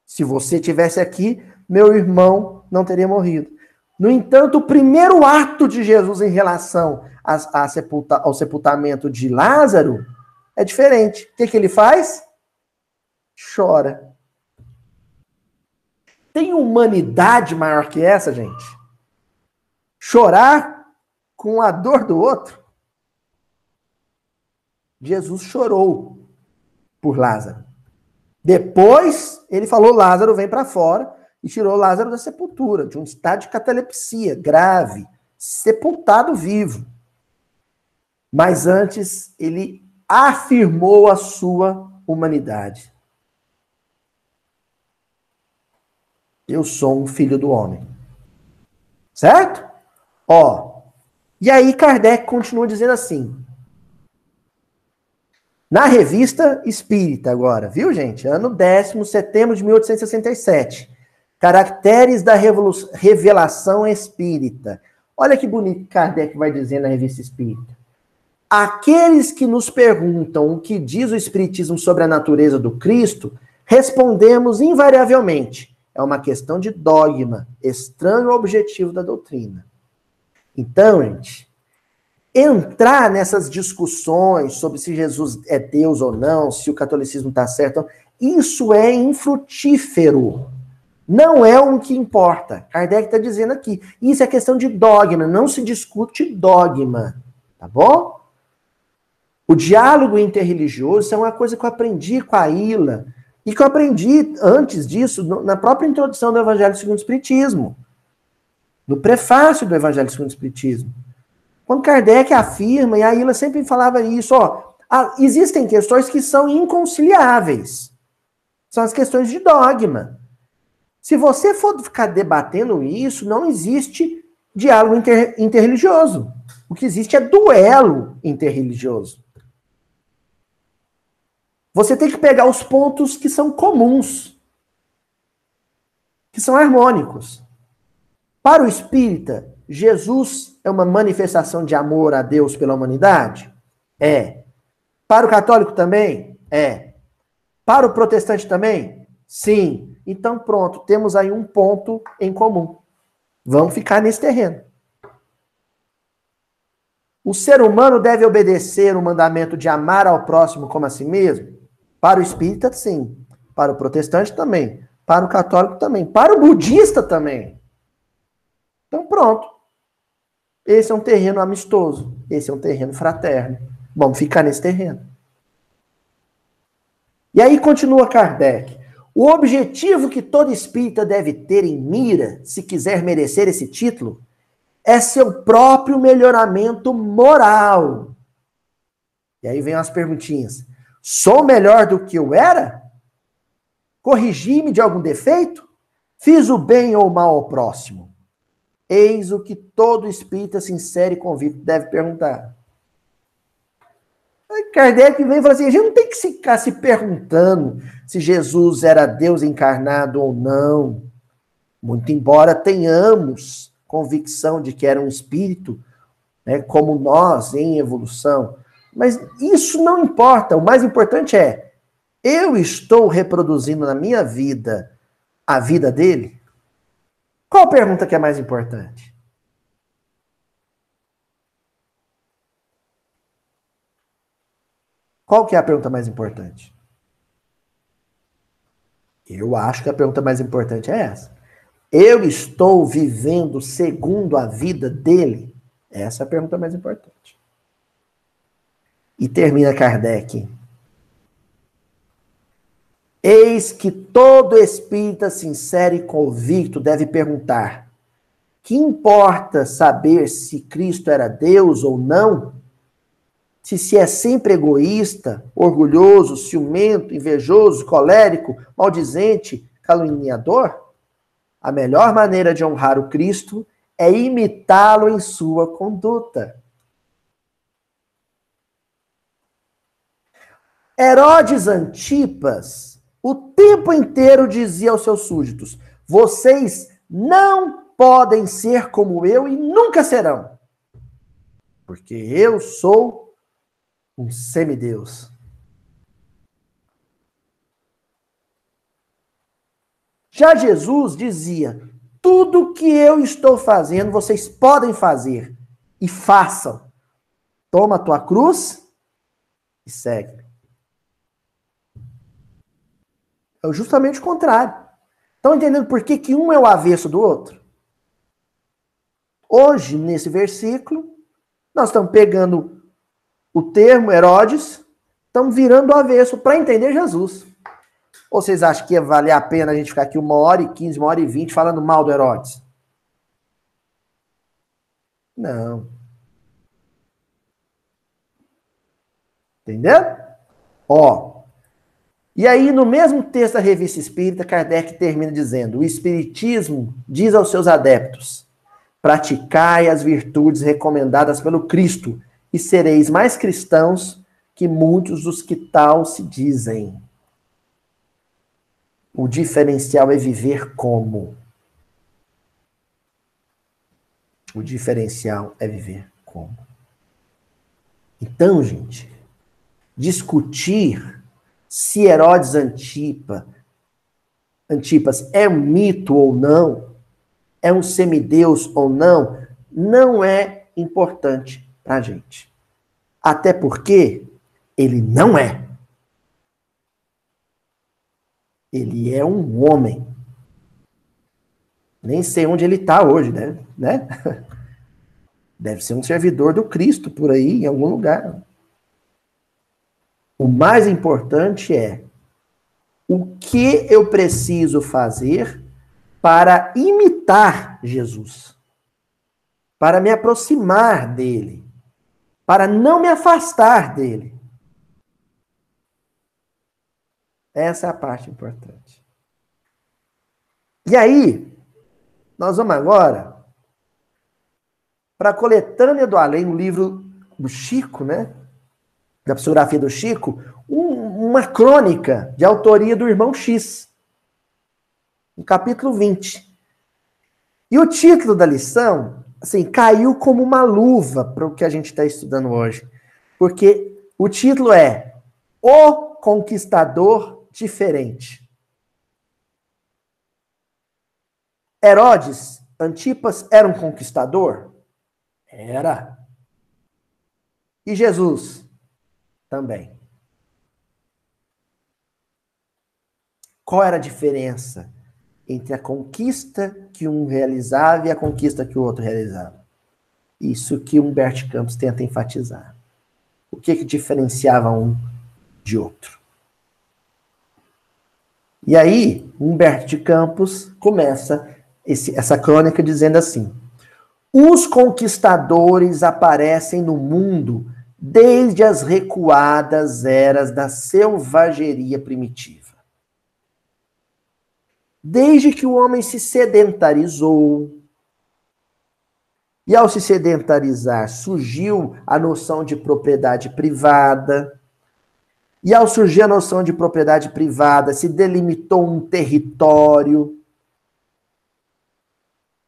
Speaker 1: Se você estivesse aqui, meu irmão não teria morrido. No entanto, o primeiro ato de Jesus em relação ao sepultamento de Lázaro é diferente. O que ele faz? Chora. Tem humanidade maior que essa, gente? Chorar com a dor do outro? Jesus chorou por Lázaro. Depois, ele falou: Lázaro, vem para fora, e tirou Lázaro da sepultura, de um estado de catalepsia grave, sepultado vivo. Mas antes, ele afirmou a sua humanidade. Eu sou um filho do homem. Certo? E aí Kardec continua dizendo assim, na Revista Espírita agora, viu, gente? Ano 10º, setembro de 1867. Caracteres da Revelação Espírita. Olha que bonito que Kardec vai dizer na Revista Espírita. Aqueles que nos perguntam o que diz o Espiritismo sobre a natureza do Cristo, respondemos invariavelmente: é uma questão de dogma, estranho ao objetivo da doutrina. Então, gente, entrar nessas discussões sobre se Jesus é Deus ou não, se o catolicismo está certo, isso é infrutífero. Não é o que importa. Kardec está dizendo aqui. Isso é questão de dogma, não se discute dogma. Tá bom? O diálogo interreligioso é uma coisa que eu aprendi com a Ilha, e que eu aprendi antes disso na própria introdução do Evangelho segundo o Espiritismo. No prefácio do Evangelho segundo o Espiritismo. Quando Kardec afirma, e a Ilha sempre falava isso, existem questões que são inconciliáveis. São as questões de dogma. Se você for ficar debatendo isso, não existe diálogo interreligioso. O que existe é duelo interreligioso. Você tem que pegar os pontos que são comuns, que são harmônicos. Para o espírita, Jesus é uma manifestação de amor a Deus pela humanidade? É. Para o católico também? É. Para o protestante também? Sim. Então pronto, temos aí um ponto em comum. Vamos ficar nesse terreno. O ser humano deve obedecer o mandamento de amar ao próximo como a si mesmo? Para o espírita, sim. Para o protestante, também. Para o católico, também. Para o budista, também. Então, pronto. Esse é um terreno amistoso. Esse é um terreno fraterno. Vamos ficar nesse terreno. E aí continua Kardec. O objetivo que todo espírita deve ter em mira, se quiser merecer esse título, é seu próprio melhoramento moral. E aí vem as perguntinhas. Sou melhor do que eu era? Corrigi-me de algum defeito? Fiz o bem ou o mal ao próximo? Eis o que todo espírita sincero e convicto deve perguntar. Aí Kardec vem e fala assim, a gente não tem que ficar se perguntando se Jesus era Deus encarnado ou não. Muito embora tenhamos convicção de que era um espírito, né, como nós, em evolução. Mas isso não importa. O mais importante é, eu estou reproduzindo na minha vida a vida dele? Qual a pergunta que é mais importante? Qual que é a pergunta mais importante? Eu acho que a pergunta mais importante é essa. Eu estou vivendo segundo a vida dele? Essa é a pergunta mais importante. E termina Kardec. Eis que todo espírita sincero e convicto deve perguntar: que importa saber se Cristo era Deus ou não? Se é sempre egoísta, orgulhoso, ciumento, invejoso, colérico, maldizente, caluniador? A melhor maneira de honrar o Cristo é imitá-lo em sua conduta. Herodes Antipas, o tempo inteiro dizia aos seus súditos: vocês não podem ser como eu e nunca serão, porque eu sou um semideus. Já Jesus dizia: tudo que eu estou fazendo, vocês podem fazer e façam. Toma a tua cruz e segue. É justamente o contrário. Estão entendendo por que, que um é o avesso do outro? Hoje, nesse versículo, nós estamos pegando o termo Herodes, estamos virando o avesso para entender Jesus. Ou vocês acham que ia valer a pena a gente ficar aqui 1h15, 1h20 falando mal do Herodes? Não. Entendeu? Ó. E aí, no mesmo texto da Revista Espírita, Kardec termina dizendo: o Espiritismo diz aos seus adeptos: praticai as virtudes recomendadas pelo Cristo e sereis mais cristãos que muitos dos que tal se dizem. O diferencial é viver como? O diferencial é viver como? Então, gente, discutir se Herodes Antipas é um mito ou não, é um semideus ou não, não é importante para a gente. Até porque ele não é. Ele é um homem. Nem sei onde ele está hoje, né? Deve ser um servidor do Cristo por aí, em algum lugar. O mais importante é o que eu preciso fazer para imitar Jesus, para me aproximar dele, para não me afastar dele. Essa é a parte importante. E aí, nós vamos agora para a Coletânea do Além, um livro do Chico, né? Da psicografia do Chico, uma crônica de autoria do irmão X, no capítulo 20. E o título da lição, assim, caiu como uma luva para o que a gente está estudando hoje. Porque o título é O Conquistador Diferente. Herodes Antipas era um conquistador? Era. E Jesus? Também. Qual era a diferença entre a conquista que um realizava e a conquista que o outro realizava? Isso que Humberto Campos tenta enfatizar. O que diferenciava um de outro? E aí, Humberto de Campos começa essa crônica dizendo assim: os conquistadores aparecem no mundo desde as recuadas eras da selvageria primitiva. Desde que o homem se sedentarizou, e ao se sedentarizar surgiu a noção de propriedade privada, e ao surgir a noção de propriedade privada se delimitou um território,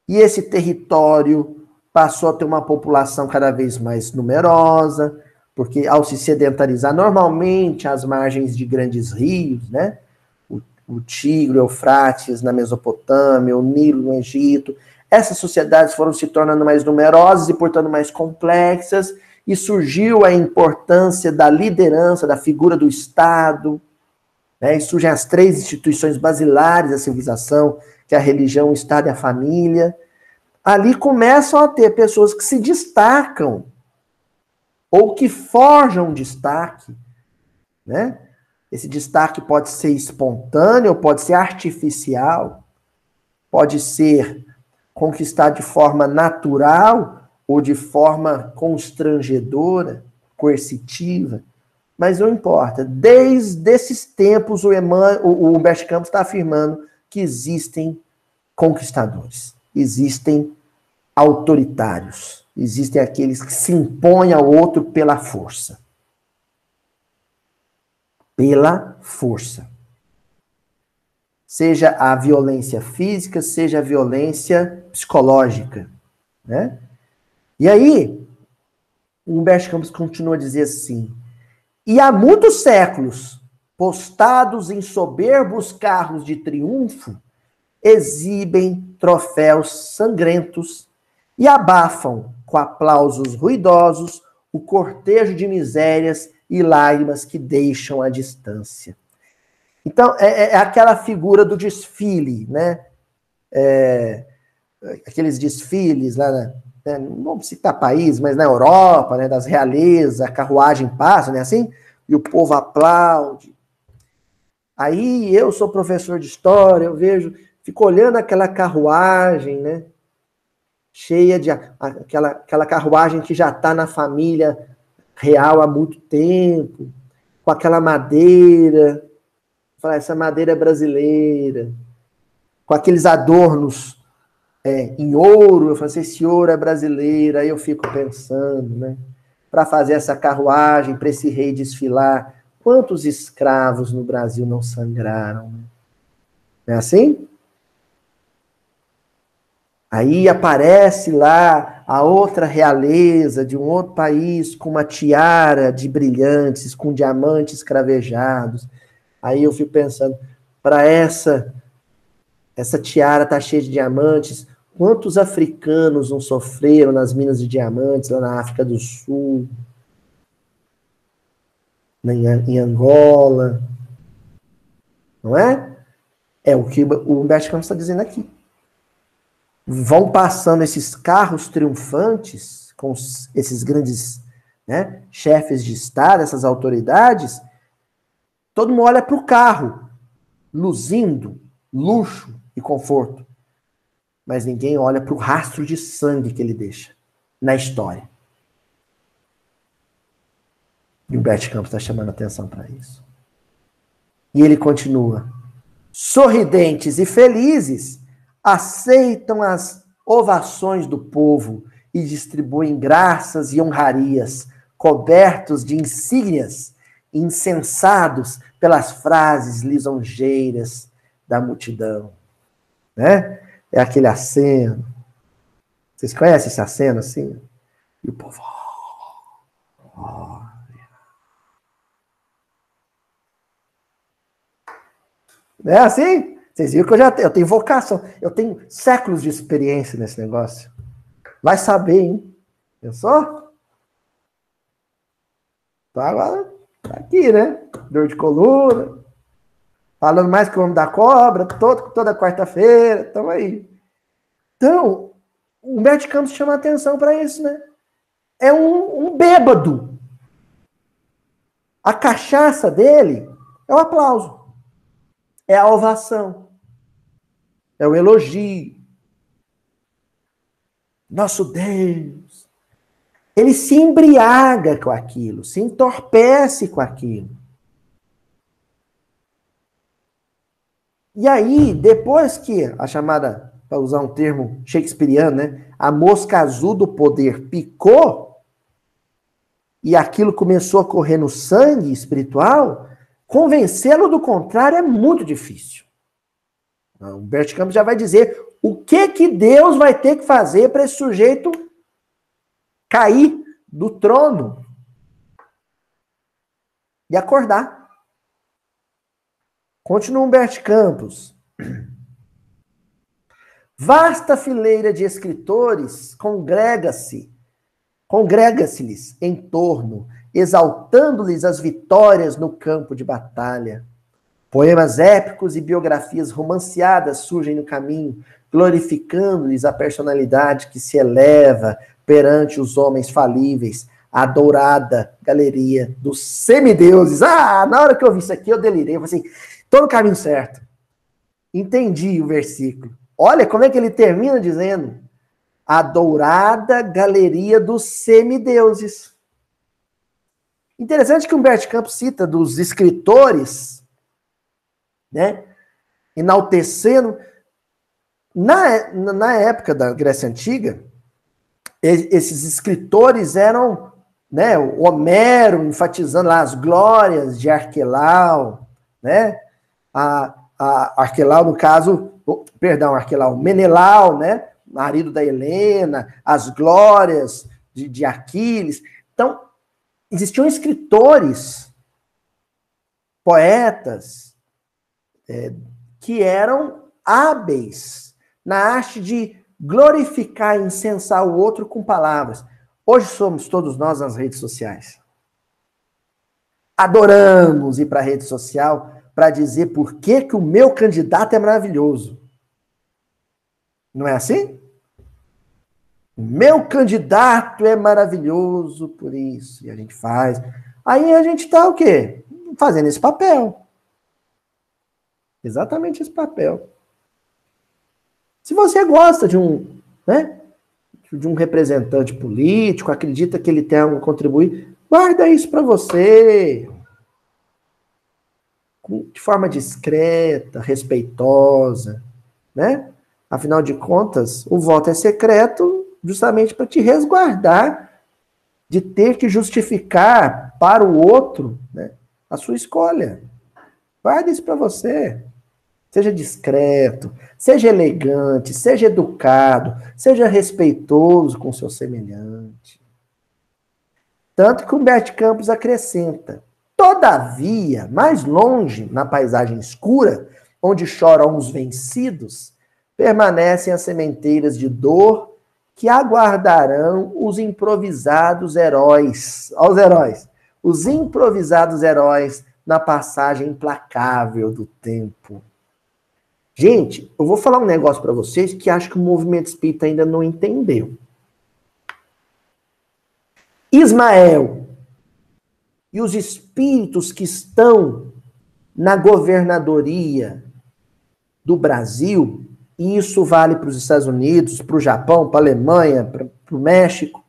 Speaker 1: e esse território passou a ter uma população cada vez mais numerosa, porque ao se sedentarizar, normalmente às margens de grandes rios, né? O Tigre, o Eufrates na Mesopotâmia, o Nilo no Egito, essas sociedades foram se tornando mais numerosas e, portanto, mais complexas, e surgiu a importância da liderança, da figura do Estado, né? E surgem as 3 instituições basilares da civilização, que é a religião, o Estado e a família. Ali começam a ter pessoas que se destacam, ou que forjam destaque, né? Esse destaque pode ser espontâneo, pode ser artificial, pode ser conquistado de forma natural ou de forma constrangedora, coercitiva, mas não importa. Desde esses tempos, o Humberto Campos está afirmando que existem conquistadores, existem autoritários, existem aqueles que se impõem ao outro pela força. Pela força. Seja a violência física, seja a violência psicológica, né? E aí, o Humberto Campos continua a dizer assim: e há muitos séculos, postados em soberbos carros de triunfo, exibem troféus sangrentos e abafam, com aplausos ruidosos, o cortejo de misérias e lágrimas que deixam a distância. Então, é aquela figura do desfile, né? Aqueles desfiles lá, né? Não vamos citar país, mas na Europa, né? Das realezas, a carruagem passa, né? Assim, e o povo aplaude. Aí eu sou professor de história, eu vejo, fico olhando aquela carruagem, né? Cheia de aquela carruagem que já está na família real há muito tempo, com aquela madeira, falar, essa madeira é brasileira, com aqueles adornos em ouro, eu falei, esse ouro é brasileiro, aí eu fico pensando, né? Para fazer essa carruagem, para esse rei desfilar, quantos escravos no Brasil não sangraram? Né? Não é assim? Aí aparece lá a outra realeza de um outro país com uma tiara de brilhantes, com diamantes cravejados. Aí eu fico pensando, para essa tiara tá cheia de diamantes, quantos africanos não sofreram nas minas de diamantes lá na África do Sul, em Angola, não é? É o que o Humberto Campos está dizendo aqui. Vão passando esses carros triunfantes, com esses grandes, né, chefes de Estado, essas autoridades, todo mundo olha para o carro, luzindo, luxo e conforto. Mas ninguém olha para o rastro de sangue que ele deixa na história. E o Humberto Campos está chamando a atenção para isso. E ele continua. Sorridentes e felizes, aceitam as ovações do povo e distribuem graças e honrarias, cobertos de insígnias, incensados pelas frases lisonjeiras da multidão. Né? É aquele aceno. Vocês conhecem esse aceno assim? E o povo... É assim? Vocês viram que eu tenho vocação. Eu tenho séculos de experiência nesse negócio. Vai saber, hein? Pensou? Então agora tá aqui, né? Dor de coluna. Falando mais que o homem da cobra, toda quarta-feira. Estamos aí. Então, o Humberto de Campos chama atenção para isso, né? É um bêbado. A cachaça dele é o aplauso. É a ovação. É o elogio. Nosso Deus. Ele se embriaga com aquilo, se entorpece com aquilo. E aí, depois que a chamada, para usar um termo shakespeariano, né, a mosca azul do poder picou, e aquilo começou a correr no sangue espiritual, convencê-lo do contrário é muito difícil. O Humberto Campos já vai dizer o que Deus vai ter que fazer para esse sujeito cair do trono e acordar. Continua Humberto Campos. Vasta fileira de escritores congrega-se-lhes em torno, exaltando-lhes as vitórias no campo de batalha. Poemas épicos e biografias romanceadas surgem no caminho, glorificando-lhes a personalidade que se eleva perante os homens falíveis, a dourada galeria dos semideuses. Na hora que eu vi isso aqui, eu delirei. Eu falei assim, tô no caminho certo. Entendi o versículo. Olha como é que ele termina dizendo, a dourada galeria dos semideuses. Interessante que Humberto Campos cita dos escritores, né, enaltecendo. Na época da Grécia Antiga, esses escritores eram, né, o Homero enfatizando lá as glórias de Arquelau, né, Arquelau, no caso, Arquelau, Menelau, né, marido da Helena, as glórias de Aquiles. Então, existiam escritores, poetas, que eram hábeis na arte de glorificar e incensar o outro com palavras. Hoje somos todos nós nas redes sociais. Adoramos ir para a rede social para dizer por que o meu candidato é maravilhoso. Não é assim? O meu candidato é maravilhoso por isso. E a gente faz. Aí a gente está o quê? Fazendo esse papel. Exatamente esse papel. Se você gosta de um representante político, acredita que ele tem algo a contribuir, guarda isso para você. De forma discreta, respeitosa, né? Afinal de contas, o voto é secreto justamente para te resguardar de ter que justificar para o outro, né, a sua escolha. Guarda isso para você. Seja discreto, seja elegante, seja educado, seja respeitoso com o seu semelhante. Tanto que Humberto Campos acrescenta, todavia, mais longe, na paisagem escura, onde choram os vencidos, permanecem as sementeiras de dor que aguardarão os improvisados heróis. Olha os heróis. Os improvisados heróis na passagem implacável do tempo. Gente, eu vou falar um negócio para vocês que acho que o movimento espírita ainda não entendeu. Ismael e os espíritos que estão na governadoria do Brasil, e isso vale para os Estados Unidos, para o Japão, para a Alemanha, para o México,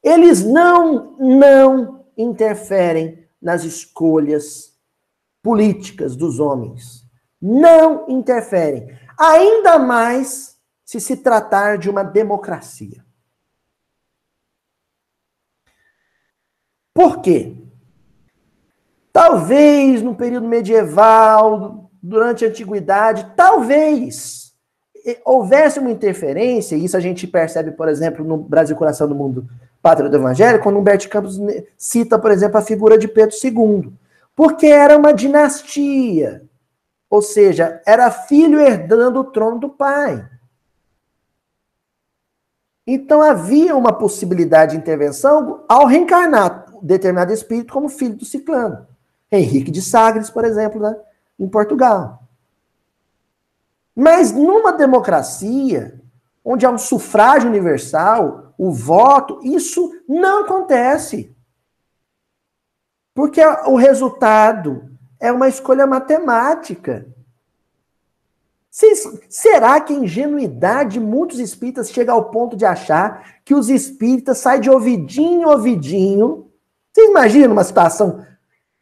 Speaker 1: eles não interferem nas escolhas políticas dos homens. Não interferem. Ainda mais se tratar de uma democracia. Por quê? Talvez no período medieval, durante a antiguidade, talvez houvesse uma interferência, e isso a gente percebe, por exemplo, no Brasil Coração do Mundo, Pátria do Evangelho, quando Humberto de Campos cita, por exemplo, a figura de Pedro II. Porque era uma dinastia. Ou seja, era filho herdando o trono do pai. Então havia uma possibilidade de intervenção ao reencarnar determinado espírito como filho do ciclano. Henrique de Sagres, por exemplo, né, em Portugal. Mas numa democracia, onde há um sufrágio universal, o voto, isso não acontece. Porque o resultado é uma escolha matemática. Será que a ingenuidade de muitos espíritas chega ao ponto de achar que os espíritas saem de ouvidinho em ouvidinho? Vocês imaginam uma situação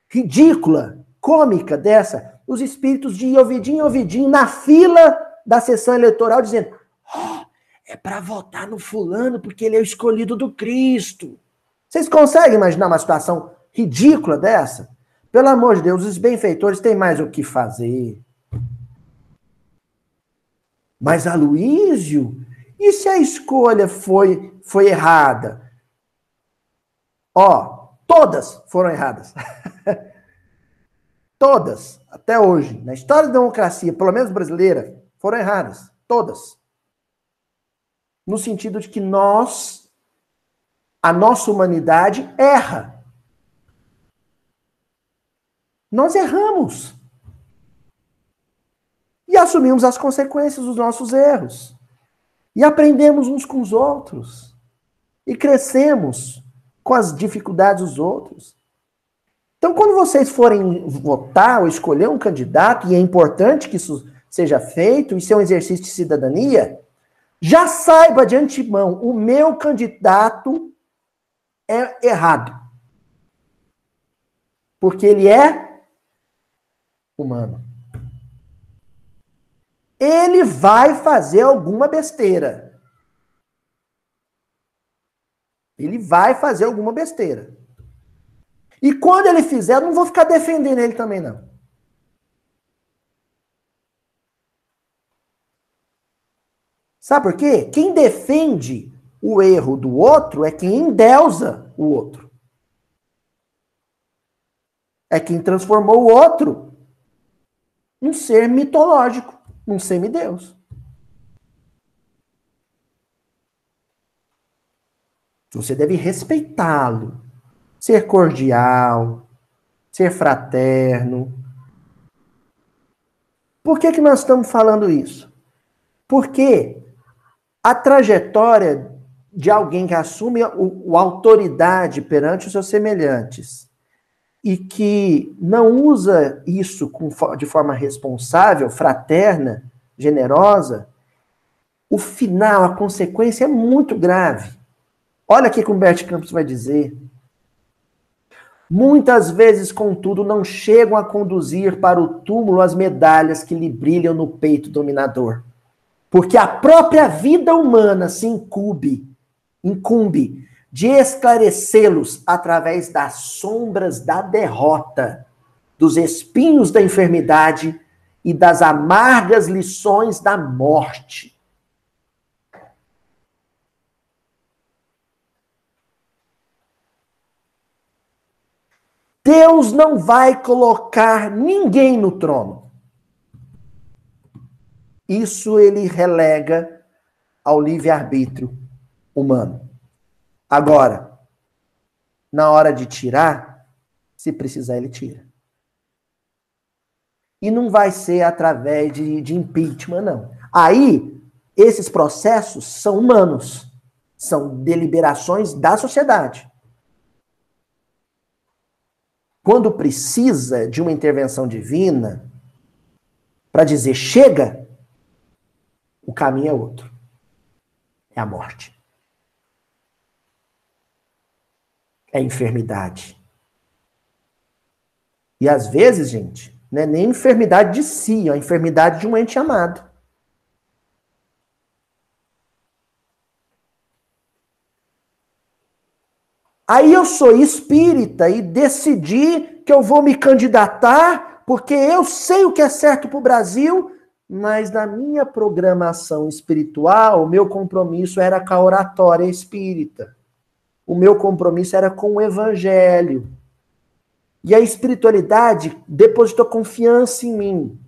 Speaker 1: ridícula, cômica dessa? Os espíritos de ouvidinho em ouvidinho na fila da sessão eleitoral dizendo: oh, é para votar no fulano porque ele é o escolhido do Cristo. Vocês conseguem imaginar uma situação ridícula dessa? Pelo amor de Deus, os benfeitores têm mais o que fazer. Mas Aloísio, e se a escolha foi errada? Ó, todas foram erradas. Todas, até hoje, na história da democracia, pelo menos brasileira, foram erradas. Todas. No sentido de que a nossa humanidade erra. Nós erramos. E assumimos as consequências dos nossos erros. E aprendemos uns com os outros. E crescemos com as dificuldades dos outros. Então, quando vocês forem votar ou escolher um candidato, e é importante que isso seja feito, isso é um exercício de cidadania, já saiba de antemão, o meu candidato é errado. Porque ele é humano. Ele vai fazer alguma besteira. Ele vai fazer alguma besteira. E quando ele fizer, eu não vou ficar defendendo ele também, não. Sabe por quê? Quem defende o erro do outro é quem endeusa o outro. É quem transformou o outro num ser mitológico, num semideus. Você deve respeitá-lo, ser cordial, ser fraterno. Por que nós estamos falando isso? Porque a trajetória de alguém que assume a autoridade perante os seus semelhantes e que não usa isso de forma responsável, fraterna, generosa, o final, a consequência é muito grave. Olha o que Humberto Campos vai dizer. Muitas vezes, contudo, não chegam a conduzir para o túmulo as medalhas que lhe brilham no peito dominador. Porque a própria vida humana se incumbe de esclarecê-los através das sombras da derrota, dos espinhos da enfermidade e das amargas lições da morte. Deus não vai colocar ninguém no trono. Isso ele relega ao livre-arbítrio humano. Agora, na hora de tirar, se precisar, ele tira. E não vai ser através de impeachment, não. Aí, esses processos são humanos. São deliberações da sociedade. Quando precisa de uma intervenção divina, para dizer chega, o caminho é outro. É a morte. É a enfermidade. E às vezes, gente, não é nem enfermidade de si, é a enfermidade de um ente amado. Aí eu sou espírita e decidi que eu vou me candidatar porque eu sei o que é certo para o Brasil, mas na minha programação espiritual, o meu compromisso era com a oratória espírita. O meu compromisso era com o evangelho. E a espiritualidade depositou confiança em mim.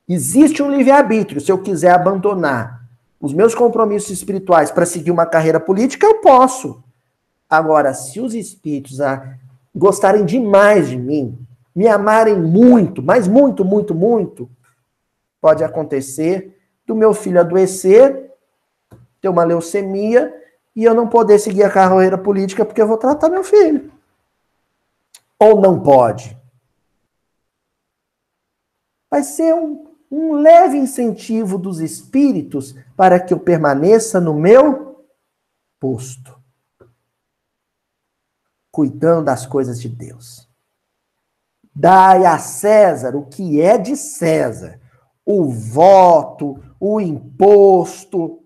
Speaker 1: Existe um livre-arbítrio. Se eu quiser abandonar os meus compromissos espirituais para seguir uma carreira política, eu posso. Agora, se os espíritos gostarem demais de mim, me amarem muito, mas muito, muito, muito, pode acontecer do meu filho adoecer, ter uma leucemia, e eu não poder seguir a carreira política porque eu vou tratar meu filho. Ou não pode? Vai ser um leve incentivo dos espíritos para que eu permaneça no meu posto, cuidando das coisas de Deus. Dai a César o que é de César. O voto, o imposto.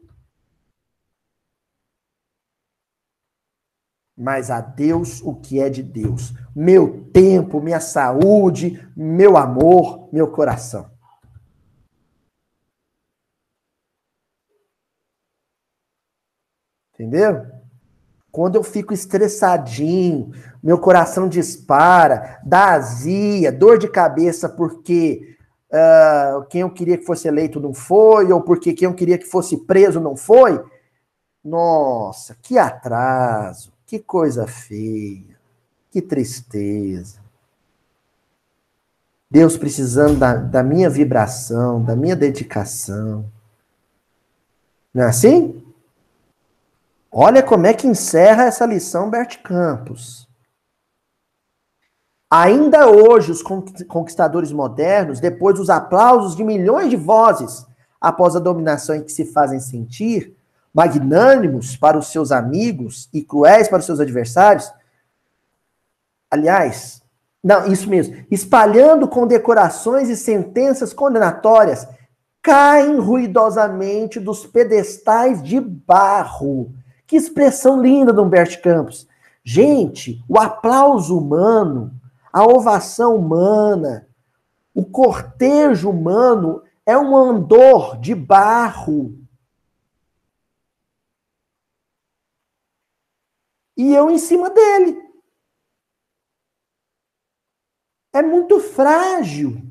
Speaker 1: Mas a Deus o que é de Deus. Meu tempo, minha saúde, meu amor, meu coração. Entendeu? Quando eu fico estressadinho, meu coração dispara, dá azia, dor de cabeça porque quem eu queria que fosse eleito não foi, ou porque quem eu queria que fosse preso não foi. Nossa, que atraso, que coisa feia, que tristeza. Deus precisando da minha vibração, da minha dedicação. Não é assim? Olha como é que encerra essa lição Bert Campos. Ainda hoje, os conquistadores modernos, depois dos aplausos de milhões de vozes após a dominação em que se fazem sentir, magnânimos para os seus amigos e cruéis para os seus adversários, aliás, não, isso mesmo, espalhando condecorações e sentenças condenatórias, caem ruidosamente dos pedestais de barro. Que expressão linda do Humberto Campos. Gente, o aplauso humano, a ovação humana, o cortejo humano é um andor de barro. E eu em cima dele. É muito frágil.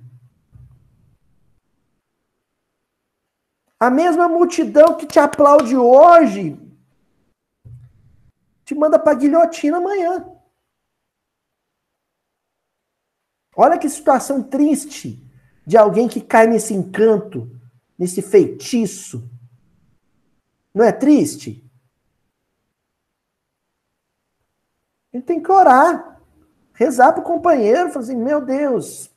Speaker 1: A mesma multidão que te aplaude hoje te manda para guilhotina amanhã. Olha que situação triste de alguém que cai nesse encanto, nesse feitiço. Não é triste? A gente tem que orar, rezar pro companheiro, falar assim, meu Deus.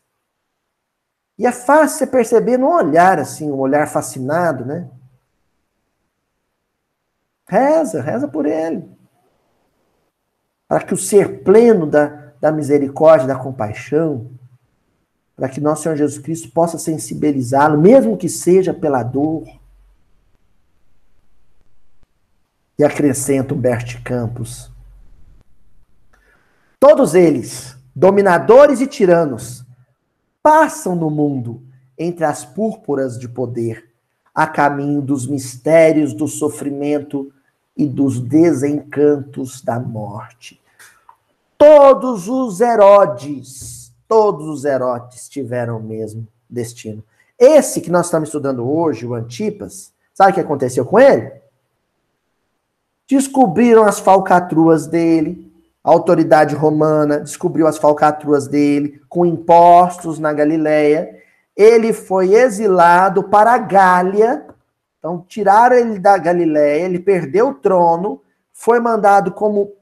Speaker 1: E é fácil você perceber no olhar, assim, um olhar fascinado, né? Reza por ele. Para que o ser pleno da misericórdia, da compaixão, para que nosso Senhor Jesus Cristo possa sensibilizá-lo, mesmo que seja pela dor. E acrescenta Humberto Campos. Todos eles, dominadores e tiranos, passam no mundo entre as púrpuras de poder, a caminho dos mistérios do sofrimento e dos desencantos da morte. Todos os Herodes tiveram o mesmo destino. Esse que nós estamos estudando hoje, o Antipas, sabe o que aconteceu com ele? Descobriram as falcatruas dele, a autoridade romana descobriu as falcatruas dele, com impostos na Galileia. Ele foi exilado para a Gália. Então, tiraram ele da Galileia, ele perdeu o trono, foi mandado como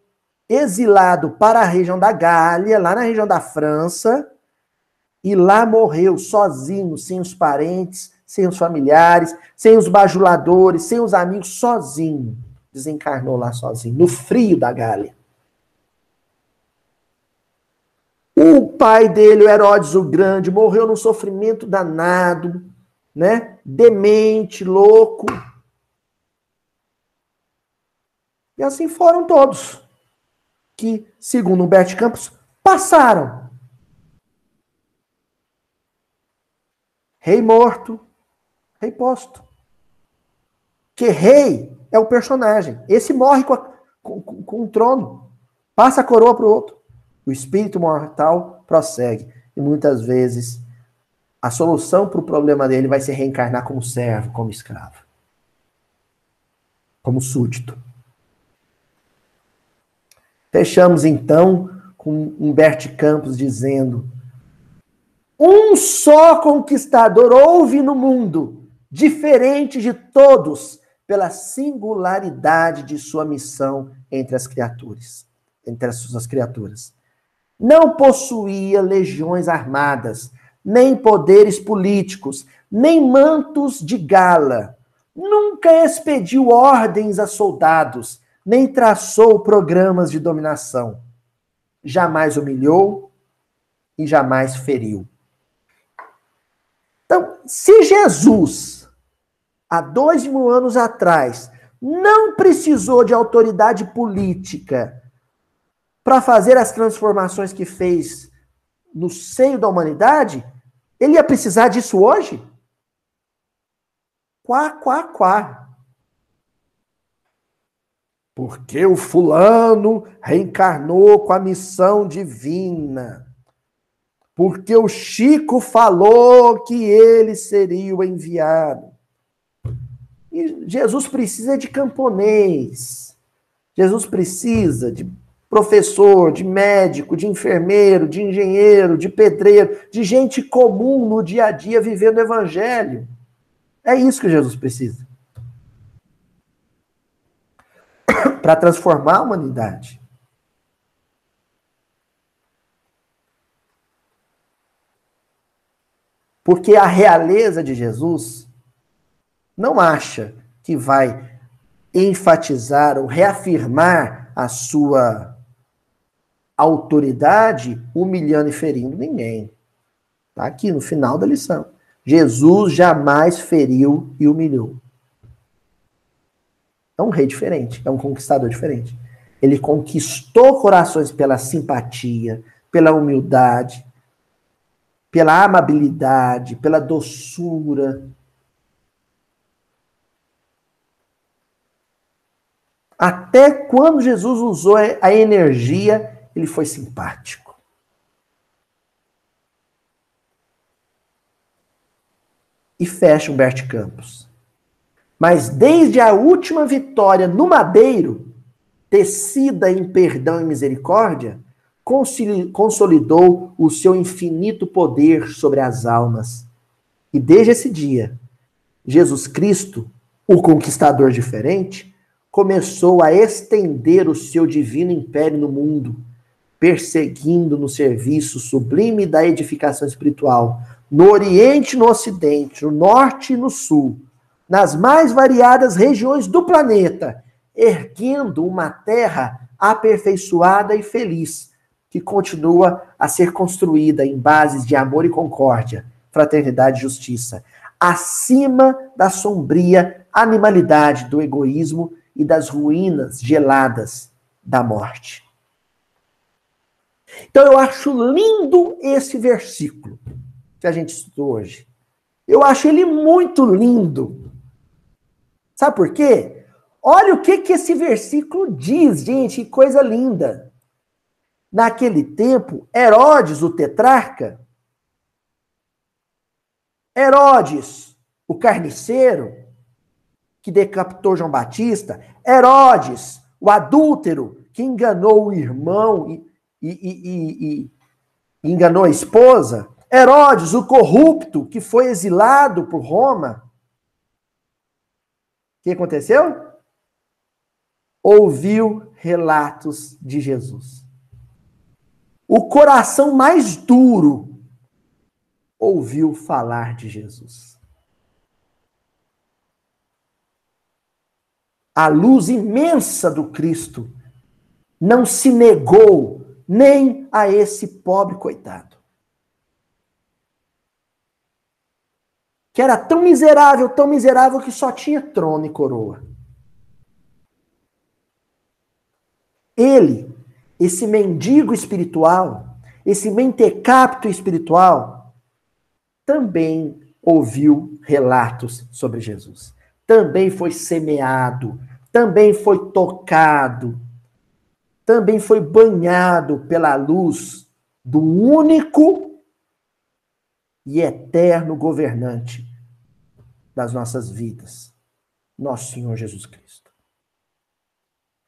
Speaker 1: exilado para a região da Gália, lá na região da França, e lá morreu sozinho, sem os parentes, sem os familiares, sem os bajuladores, sem os amigos, sozinho. Desencarnou lá sozinho, no frio da Gália. O pai dele, o Herodes o Grande, morreu num sofrimento danado, né? Demente, louco. E assim foram todos. que, segundo Humberto Campos, passaram. Rei morto, rei posto. Que rei é o personagem. Esse morre com o trono. Passa a coroa para o outro. O espírito mortal prossegue. E muitas vezes a solução para o problema dele vai ser reencarnar como servo, como escravo. Como súdito. Fechamos então com Humberto Campos dizendo: um só conquistador houve no mundo, diferente de todos, pela singularidade de sua missão entre as criaturas. Entre as suas criaturas. Não possuía legiões armadas, nem poderes políticos, nem mantos de gala. Nunca expediu ordens a soldados, nem traçou programas de dominação. Jamais humilhou e jamais feriu. Então, se Jesus, há 2000 anos atrás, não precisou de autoridade política para fazer as transformações que fez no seio da humanidade, ele ia precisar disso hoje? Quá, quá, quá. Porque o fulano reencarnou com a missão divina. Porque o Chico falou que ele seria o enviado. E Jesus precisa de camponês. Jesus precisa de professor, de médico, de enfermeiro, de engenheiro, de pedreiro, de gente comum no dia a dia vivendo o evangelho. É isso que Jesus precisa. Para transformar a humanidade. Porque a realeza de Jesus não acha que vai enfatizar ou reafirmar a sua autoridade humilhando e ferindo ninguém. Está aqui no final da lição. Jesus jamais feriu e humilhou. É um rei diferente, é um conquistador diferente. Ele conquistou corações pela simpatia, pela humildade, pela amabilidade, pela doçura. Até quando Jesus usou a energia, ele foi simpático. E fecha Humberto Campos. Mas desde a última vitória no madeiro, tecida em perdão e misericórdia, consolidou o seu infinito poder sobre as almas. E desde esse dia, Jesus Cristo, o conquistador diferente, começou a estender o seu divino império no mundo, perseguindo no serviço sublime da edificação espiritual, no Oriente e no Ocidente, no Norte e no Sul, nas mais variadas regiões do planeta, erguendo uma terra aperfeiçoada e feliz, que continua a ser construída em bases de amor e concórdia, fraternidade e justiça, acima da sombria animalidade do egoísmo e das ruínas geladas da morte. Então eu acho lindo esse versículo que a gente estudou hoje. Eu acho ele muito lindo. Sabe por quê? Olha o que esse versículo diz, gente, que coisa linda. Naquele tempo, Herodes, o tetrarca, Herodes, o carniceiro, que decapitou João Batista, Herodes, o adúltero, que enganou o irmão e enganou a esposa, Herodes, o corrupto, que foi exilado por Roma. O que aconteceu? Ouviu relatos de Jesus. O coração mais duro ouviu falar de Jesus. A luz imensa do Cristo não se negou nem a esse pobre coitado. Que era tão miserável que só tinha trono e coroa. Ele esse mendigo espiritual, esse mentecapto espiritual, também ouviu relatos sobre Jesus. Também foi semeado, também foi tocado, também foi banhado pela luz do único e eterno governante das nossas vidas, nosso Senhor Jesus Cristo.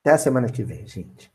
Speaker 1: Até a semana que vem, gente.